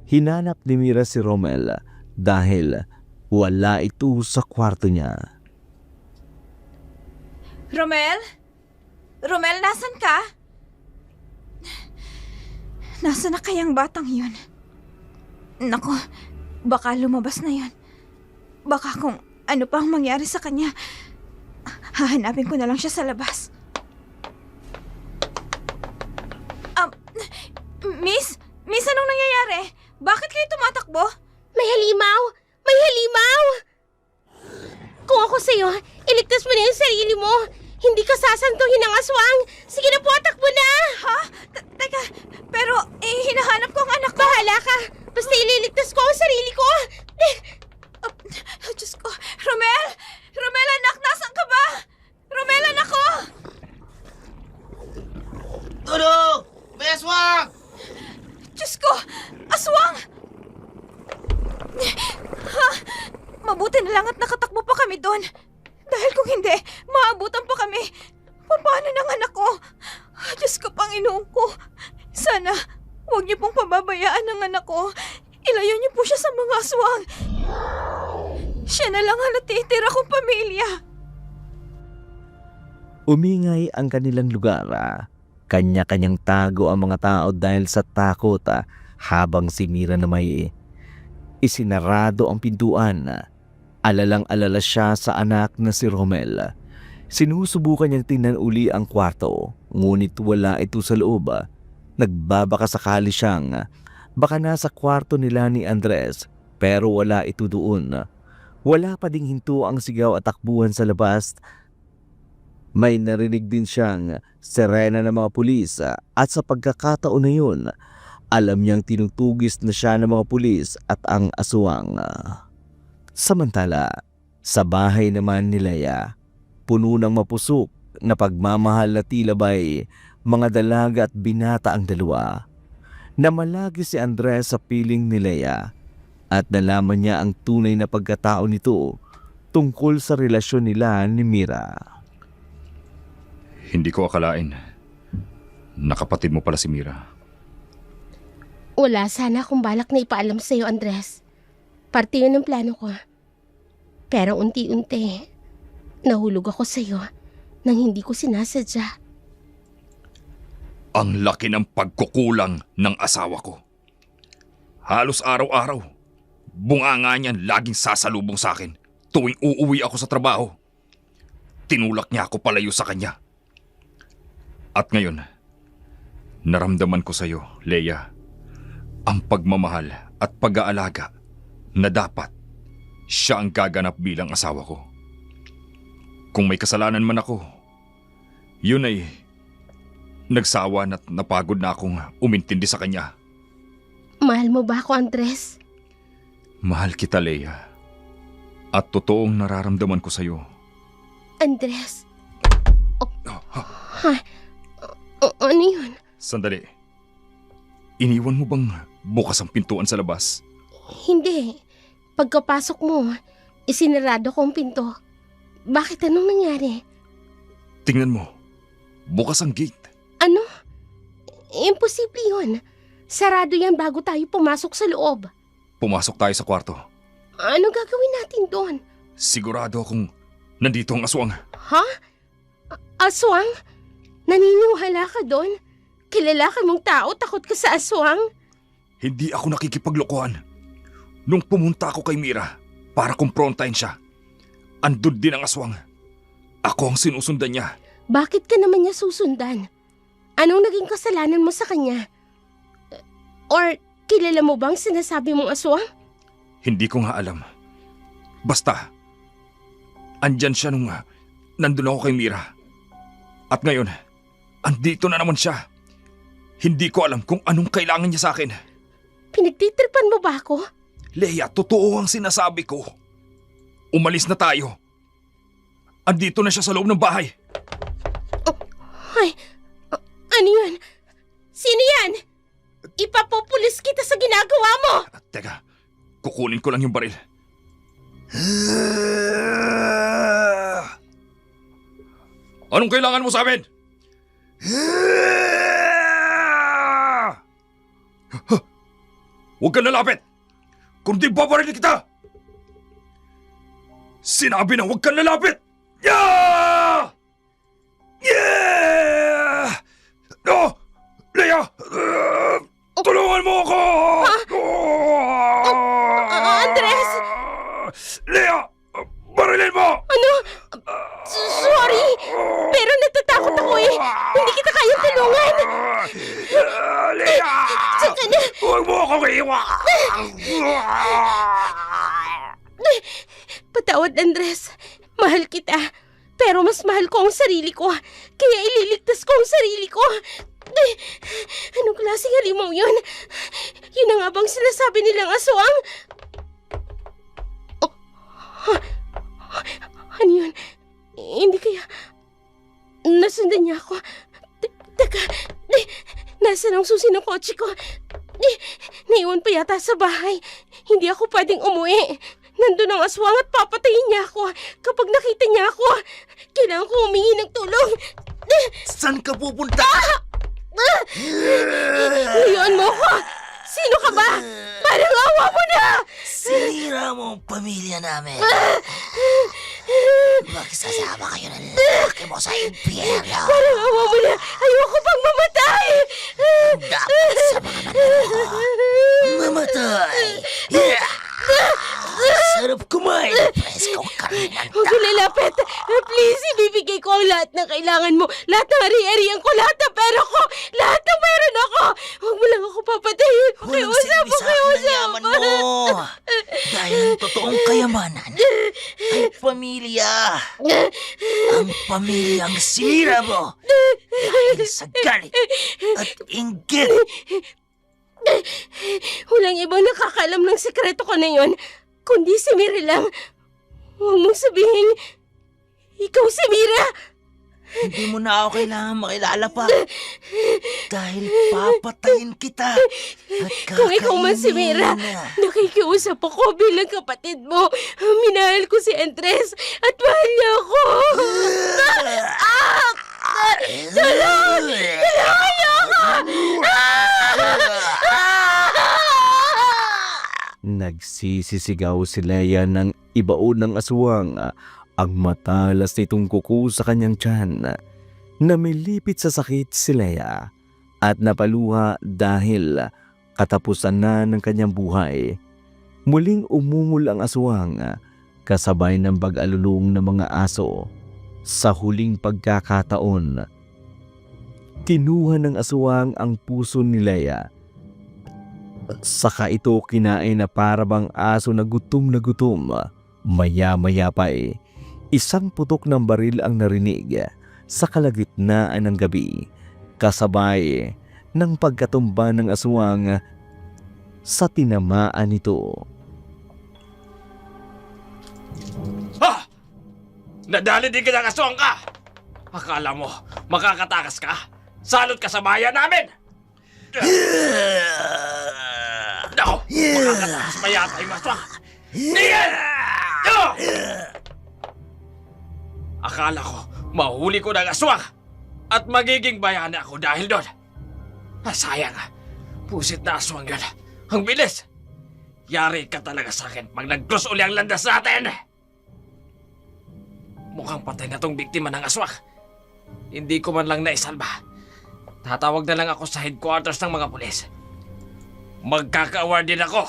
[SPEAKER 3] hinanap ni Mira si Romel dahil wala ito sa kwarto niya.
[SPEAKER 5] Romel? Romel, nasan ka? Nasaan na kayang batang yun? Naku, baka lumabas na yan. Baka kung ano pa ang mangyari sa kanya, hahanapin ko na lang siya sa labas. Miss? Miss, anong nangyayari? Bakit kayo tumatakbo?
[SPEAKER 1] May halimaw! May halimaw! Kung ako sa'yo, iligtas mo na yung sarili mo. Hindi ka sasantuhin ng aswang. Sige na po, takbo na!
[SPEAKER 5] Ha? Teka, pero hinahanap ko ang anak ko.
[SPEAKER 1] Bahala ka! Basta ililigtas ko ang sarili ko!
[SPEAKER 5] Diyos ko. Romel! Romel, anak, nasan ka ba? Romel, anak ko!
[SPEAKER 2] Tulong! May aswang!
[SPEAKER 5] Diyos ko! Aswang! Ha? Mabuti na lang at nakatakbo pa kami doon. Dahil kung hindi, maabutan pa kami. Paano ng anak ko? Diyos ko, Panginoon ko. Sana, huwag niyo pong pababayaan ang anak ko. Ilayo niyo po siya sa mga aswang. Siya na lang ang natitira kong pamilya.
[SPEAKER 3] Umingay ang kanilang lugar. Kanya-kanyang tago ang mga tao dahil sa takot habang si Mira na may isinarado ang pintuan. Alalang-alala siya sa anak na si Romel. Sinusubukan niyang tingnan uli ang kwarto, ngunit wala ito sa loob. Nagbabaka sakali siyang baka nasa kwarto nila ni Andres, pero wala ito doon. Wala pa ding hinto ang sigaw at takbuhan sa labas. May narinig din siyang sirena ng mga pulis at sa pagkakataon na yun, alam niyang tinutugis na siya ng mga pulis at ang aswang. Samantala, sa bahay naman ni Leia, puno ng mapusok na pagmamahal na tila ba'y mga dalaga at binata ang dalawa. Namalagi si Andres sa piling ni Leia at nalaman niya ang tunay na pagkatao nito tungkol sa relasyon nila ni Mira.
[SPEAKER 4] Hindi ko akalain. Nakapatid mo pala si Mira.
[SPEAKER 1] Wala sana akong balak na ipaalam sa'yo, Andres. Parte yun ng plano ko. Pero unti-unti, nahulog ako sa'yo nang hindi ko sinasadya.
[SPEAKER 4] Ang laki ng pagkukulang ng asawa ko. Halos araw-araw, bunganga niyan laging sasalubong sa akin tuwing uuwi ako sa trabaho. Tinulak niya ako palayo sa kanya. At ngayon, naramdaman ko sa iyo, Leia, ang pagmamahal at pag-aalaga na dapat siya ang gaganap bilang asawa ko. Kung may kasalanan man ako, yun ay nagsawa at napagod na akong umintindi sa kanya.
[SPEAKER 1] Mahal mo ba ako, Andres?
[SPEAKER 4] Mahal kita, Leia. At totoong nararamdaman ko sa iyo.
[SPEAKER 1] Andres? Ano yun?
[SPEAKER 4] Sandali. Iniwan mo bang bukas ang pintuan sa labas?
[SPEAKER 1] Hindi. Pagkapasok mo, isinarado ko ang pinto. Bakit, anong nangyari?
[SPEAKER 4] Tingnan mo. Bukas ang gate.
[SPEAKER 1] Ano? Imposible yun. Sarado yan bago tayo pumasok sa loob.
[SPEAKER 4] Pumasok tayo sa kwarto.
[SPEAKER 1] Ano gagawin natin doon?
[SPEAKER 4] Sigurado akong nandito ang aswang.
[SPEAKER 1] Ha? Aswang? Naniniwala ka doon? Kilala ka mong tao, takot ka sa aswang?
[SPEAKER 4] Hindi ako nakikipaglokohan. Nung pumunta ako kay Mira para kumprontahin siya, andun din ang aswang. Ako ang sinusundan niya.
[SPEAKER 1] Bakit ka naman niya susundan? Anong naging kasalanan mo sa kanya? Or kilala mo bang sinasabi mong aswang?
[SPEAKER 4] Hindi ko nga alam. Basta, andyan siya nung nandun ako kay Mira. At ngayon, andito na naman siya. Hindi ko alam kung anong kailangan niya sa akin.
[SPEAKER 1] Pinagtitripan mo ba ako?
[SPEAKER 4] Leia, totoo ang sinasabi ko. Umalis na tayo. Andito na siya sa loob ng bahay.
[SPEAKER 1] Ay, ano yan? Sino yan? Ipapupulis kita sa ginagawa mo!
[SPEAKER 4] Teka, kukunin ko lang yung baril. Anong kailangan mo sa amin? Huwag kang lalapit! Kundi babarilin kita! Sinabi na huwag kang lalapit! Yeah! Yeah! No! Leia! Tulungan mo ako!
[SPEAKER 1] Andres!
[SPEAKER 4] Leia! Barilin mo!
[SPEAKER 1] Ano? Sorry! Pero natatakot ako eh! Hindi kita kayang tulungan!
[SPEAKER 4] Leia!
[SPEAKER 1] Saka na!
[SPEAKER 4] Huwag mo akong iwan!
[SPEAKER 1] Patawad, Andres. Mahal kita. Pero mas mahal ko ang sarili ko. Kaya ililigtas ko ang sarili ko. Anong klaseng halimaw yun? Yun na nga bang sinasabi nilang aswang? Oh. Ano yun? Hindi kaya... Nasundan niya ako. Teka, nasaan ang susi ng kotse ko? Naiwan pa yata sa bahay. Hindi ako pwedeng umuwi. Nandun ang aswang at papatayin niya ako. Kapag nakita niya ako, kailangan ko humingi ng tulong.
[SPEAKER 2] Saan ka pupunta?
[SPEAKER 1] Layuan mo ako! Sino ka ba? Parang awa mo na!
[SPEAKER 2] Sinira mo ang pamilya namin. Magsasama kayo ng laki mo sa impyerno.
[SPEAKER 1] Parang awa mo na! Ayoko pang mamatay!
[SPEAKER 2] Dapat sa mga mamatay. Sarap kumain ng preskong karne ng
[SPEAKER 1] Huwag mo lalapit! Please, ibibigay ko ang lahat ng kailangan mo. Lahat ng ari-arian ko, lahat ng pera ko, lahat ng meron ako. Huwag mo lang ako papatayin.
[SPEAKER 2] Walang
[SPEAKER 1] Pakiusap,
[SPEAKER 2] silbi sa akin ang
[SPEAKER 1] pakiusap.
[SPEAKER 2] yaman mo. Dahil ang totoong kayamanan ay pamilya. Ang pamilyang sinira mo dahil sa galit at inggit.
[SPEAKER 1] Walang ibang nakakalam ng sekreto ko na yon, kundi si Mira lang. Huwag mong sabihin, ikaw si Mira.
[SPEAKER 2] Hindi mo na ako kailangan makilala pa. Dahil papatayin kita at
[SPEAKER 1] Kung ikaw man si Mira, nakikiusap ako bilang kapatid mo. Minahal ko si Andres at mahal niya ako. Tulong! Tulungan niyo ako!
[SPEAKER 3] Nagsisisigaw si Leia ng ibaon ng aswang. Ang matalas nitong kuko sa kanyang tiyan. Namilipit sa sakit si Leia at napaluha dahil katapusan na ng kanyang buhay. Muling umungol ang aswang kasabay ng pag-alulong ng mga aso. Sa huling pagkakataon, kinuha ng aswang ang puso ni Leia. Saka ito kinain na parabang aso na gutom na gutom. Maya-maya pa isang putok ng baril ang narinig sa kalagitnaan ng gabi, kasabay ng pagkatumba ng aswang sa tinamaan nito.
[SPEAKER 7] Ha! Nadali din ka ng aswang ka! Akala mo, makakatakas ka? Salot ka sa bayan namin! Nako, makakatakas pa yata yung aswang! Tingin! Akala ko, mahuli ko ng aswang at magiging bayani ako dahil doon. Sayang, pusit na aswang yun. Ang bilis! Yari ka talaga sa akin pag nag-cross uli ang landas natin! Mukhang patay na tong biktima ng aswang. Hindi ko man lang naisalba. Tatawag na lang ako sa headquarters ng mga pulis. magkakaawar din ako.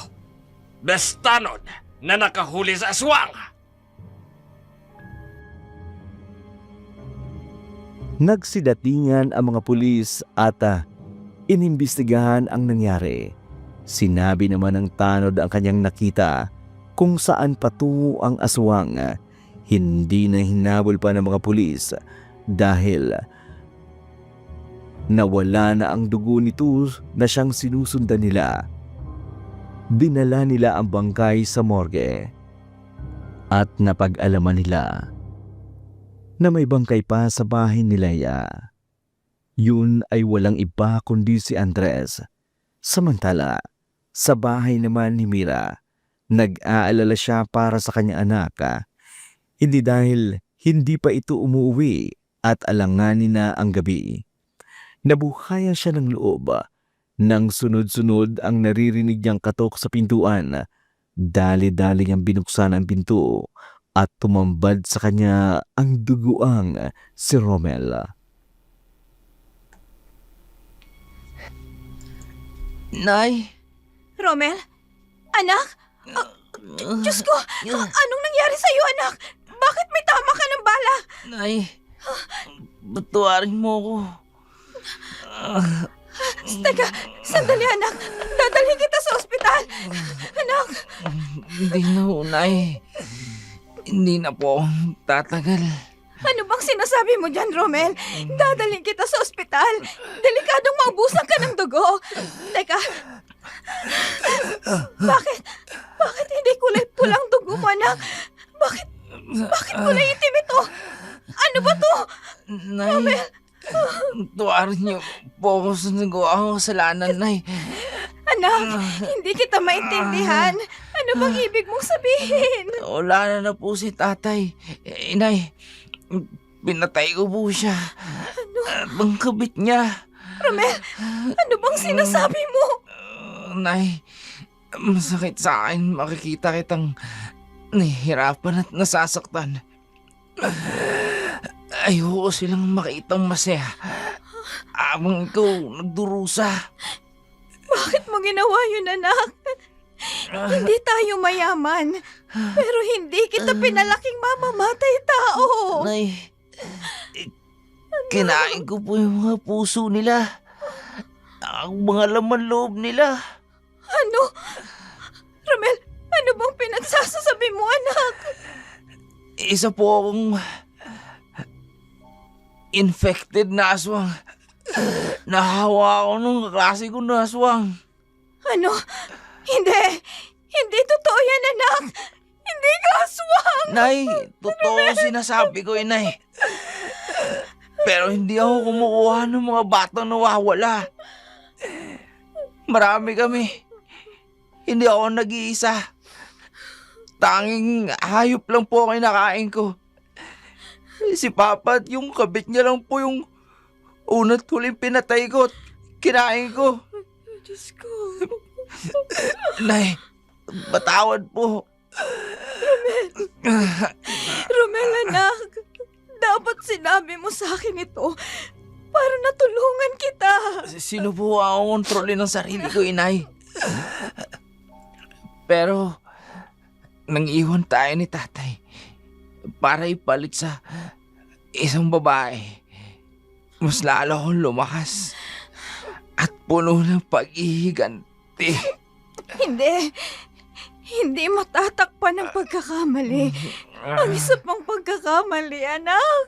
[SPEAKER 7] Bestanod na nakahuli sa aswang.
[SPEAKER 3] Nagsidatingan ang mga pulis at inimbestigahan ang nangyari. Sinabi naman ng tanod ang kanyang nakita kung saan patungo ang aswang. Hindi na hinabol pa ng mga pulis dahil nawala na ang dugo nito na siyang sinusundan nila. Dinala nila ang bangkay sa morgue at napag-alaman nila na may bangkay pa sa bahay ni Leia. Yun ay walang iba kundi si Andres. Samantala, sa bahay naman ni Mira, nag-aalala siya para sa kanyang anak. Hindi dahil hindi pa ito umuwi at alanganin na ang gabi. Nabuhayan siya ng loob nang sunod-sunod ang naririnig niyang katok sa pintuan. Dali-dali niyang binuksan ang pinto at tumambad sa kanya ang duguang si Romel.
[SPEAKER 2] Nay!
[SPEAKER 5] Romel? Anak? Diyos ko! Anong nangyari sa'yo, anak? Bakit may tama ka ng bala?
[SPEAKER 2] Nay! Batuwarin mo ko.
[SPEAKER 5] Teka, sandali, anak. Dadalhin kita sa ospital. Anak!
[SPEAKER 2] Hindi na ho, Nay. Hindi na po ako tatagal.
[SPEAKER 5] Ano bang sinasabi mo dyan, Romel? Dadalhin kita sa ospital. Delikadong maubusan ka ng dugo. Teka. Bakit hindi kulay pulang dugo mo, anak? Bakit kulay itim ito? Ano ba to?
[SPEAKER 2] Nay, tuwarin niyo po ako sa nagawa ko kasalanan, Nay.
[SPEAKER 5] Anak, hindi kita maintindihan. Ano bang ibig mong sabihin?
[SPEAKER 2] Wala na po si tatay. Nay, pinatay ko po siya. At ang kabit niya.
[SPEAKER 5] Romel, ano bang sinasabi mo?
[SPEAKER 2] Nay, masakit sa akin makikita kitang nahihirapan at nasasaktan. Ayoko silang makitang masaya habang ikaw nagdurusa.
[SPEAKER 5] Bakit mo ginawa yun, anak? Hindi tayo mayaman, pero hindi kita pinalaking mamamatay tao.
[SPEAKER 2] Nay, kinain ko po yung mga puso nila. Ang mga laman loob nila.
[SPEAKER 5] Ano? Romel, ano bang pinagsasasabi mo, anak?
[SPEAKER 2] Isa po akong infected na aswang. Nahawa ako nung kaklase ko na aswang.
[SPEAKER 5] Ano? Hindi totoo yan, anak. Hindi ka aswang.
[SPEAKER 2] Nay, totoo sinasabi ko, Nay. Pero hindi ako kumukuha ng mga batang nawawala. Marami kami. Hindi ako nag-iisa. Tanging hayop lang po ang kinakain ko. Si Papa at yung kabit niya lang po yung una't huling pinatay ko at kinain ko.
[SPEAKER 5] Diyos ko.
[SPEAKER 2] Nay, patawad po.
[SPEAKER 5] Romel, anak. Dapat sinabi mo sa akin ito para natulungan kita.
[SPEAKER 2] Sino po ang kontrolin ng sarili ko, Inay? Pero, nang iwan tayo ni tatay para ipalit sa isang babae, mas lalo akong lumakas at puno ng pag-ihiganti.
[SPEAKER 5] Hindi matatakpan ng pagkakamali. Ang isa pang pagkakamali, anak.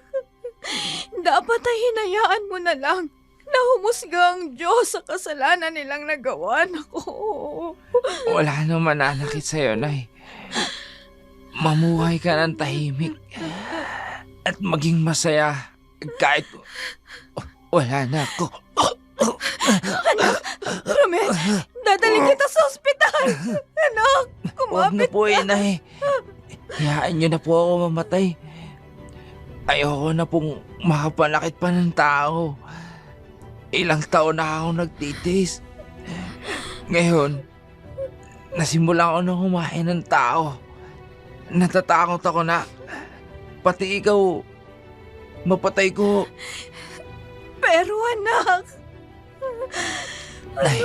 [SPEAKER 5] Dapat ay hinayaan mo na lang na humusga ang Diyos sa kasalanan nilang nagawa. Nako.
[SPEAKER 2] Wala naman nanakit sa'yo, Nay. Mamuhay ka ng tahimik at maging masaya kahit wala na ako.
[SPEAKER 5] Anak, Romel, dadaling kita sa ospital. Anak,
[SPEAKER 2] Huwag na
[SPEAKER 5] kumapit
[SPEAKER 2] po, Inay. Hayaan niyo na po ako mamatay. Ayoko na pong makapanakit pa ng tao. Ilang taon na ako nagtitis. Ngayon, nasimula ko na kumain ng tao. Natatakot ako na pati ikaw mapatay ko.
[SPEAKER 5] Pero anak,
[SPEAKER 2] Nay,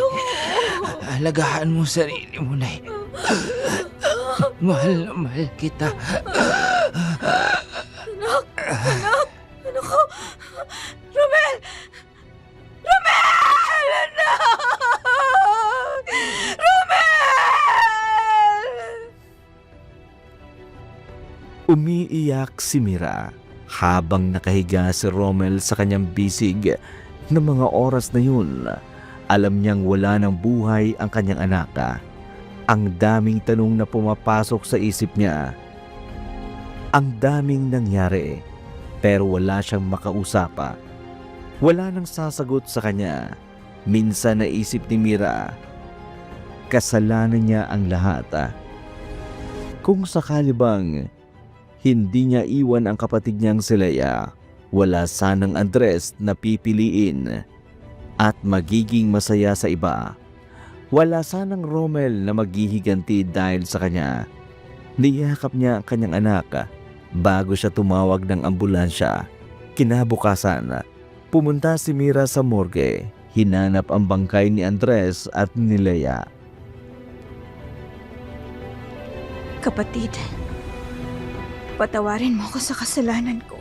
[SPEAKER 2] alagaan mo sarili mo, Nay. Mahal na mahal kita.
[SPEAKER 5] Ano ko? Romel! Romel! Anak! Romel!
[SPEAKER 3] Umiiyak si Mira habang nakahiga si Romel sa kanyang bisig na mga oras na yun. Alam niyang wala ng buhay ang kanyang anak. Ang daming tanong na pumapasok sa isip niya. Ang daming nangyari pero wala siyang makausap. Wala nang sasagot sa kanya. Minsan naisip ni Mira, kasalanan niya ang lahat. Kung sakali bang hindi niya iwan ang kapatid niyang si Leia, wala sanang Andres na pipiliin at magiging masaya sa iba. Wala sanang Romel na maghihiganti dahil sa kanya. Niyakap niya ang kanyang anak bago siya tumawag ng ambulansya. Kinabukasan, pumunta si Mira sa morgue. Hinanap ang bangkay ni Andres at ni Leia.
[SPEAKER 5] Kapatid, patawarin mo ako sa kasalanan ko.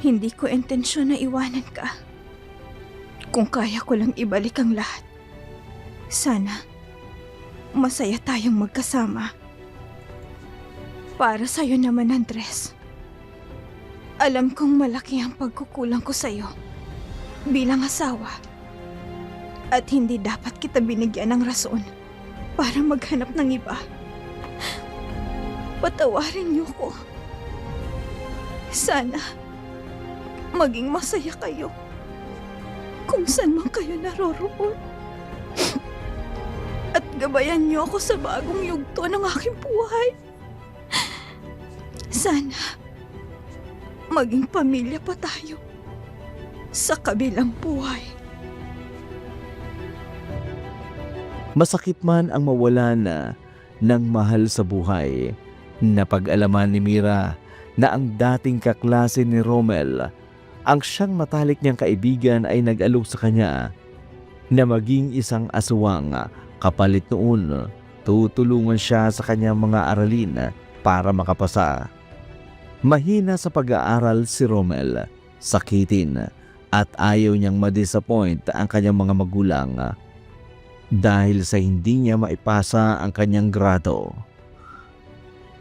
[SPEAKER 5] Hindi ko intensyon na iwanan ka. Kung kaya ko lang ibalik ang lahat, sana masaya tayong magkasama. Para sa'yo naman, Andres. Alam kong malaki ang pagkukulang ko sa'yo bilang asawa. At hindi dapat kita binigyan ng rason para maghanap ng iba. Patawarin niyo ko. Sana maging masaya kayo kung saan man kayo naroroon. At gabayan niyo ako sa bagong yugto ng aking buhay. Sana maging pamilya pa tayo sa kabilang buhay.
[SPEAKER 3] Masakit man ang mawalan ng mahal sa buhay. Napag-alaman ni Mira na ang dating kaklase ni Romel, ang siyang matalik niyang kaibigan, ay nag-alok sa kanya na maging isang aswang. Kapalit noon, tutulungan siya sa kanyang mga aralin para makapasa. Mahina sa pag-aaral si Romel, sakitin at ayaw niyang ma-disappoint ang kanyang mga magulang dahil sa hindi niya maipasa ang kanyang grado.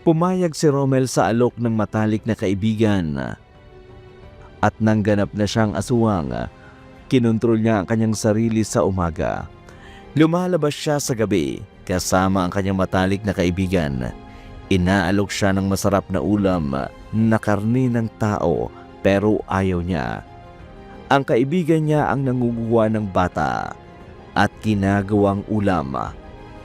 [SPEAKER 3] Pumayag si Romel sa alok ng matalik na kaibigan at nang ganap na siyang aswang, kinontrol niya ang kanyang sarili sa umaga. Lumalabas siya sa gabi kasama ang kanyang matalik na kaibigan. Inaalok siya ng masarap na ulam na karni ng tao pero ayaw niya. Ang kaibigan niya ang nanguguha ng bata at ginagawang ulam.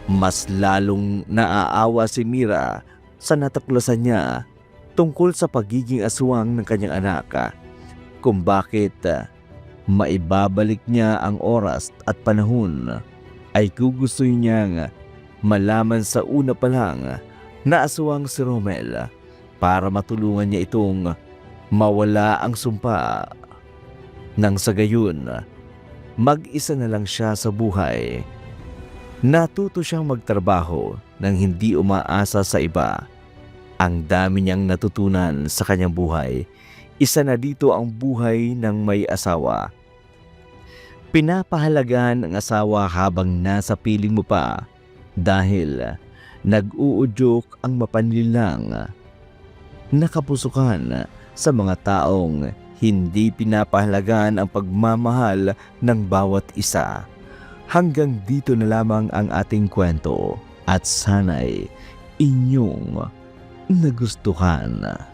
[SPEAKER 3] Mas lalong naaawa si Mira sa natuklasan niya tungkol sa pagiging aswang ng kanyang anak, kung bakit maibabalik niya ang oras at panahon ay gugustuhin niyang malaman sa una pa lang na aswang si Romel para matulungan niya itong mawala ang sumpa. Nang sa gayon, mag-isa na lang siya sa buhay. Natuto siyang magtrabaho nang hindi umaasa sa iba. Ang dami niyang natutunan sa kanyang buhay. Isa na dito ang buhay ng may asawa. Pinapahalagan ang asawa habang nasa piling mo pa dahil nag-uudyok ang mapanlilang na kapusukan sa mga taong hindi pinapahalagan ang pagmamahal ng bawat isa. Hanggang dito na lamang ang ating kwento at sana'y inyong nagustuhan.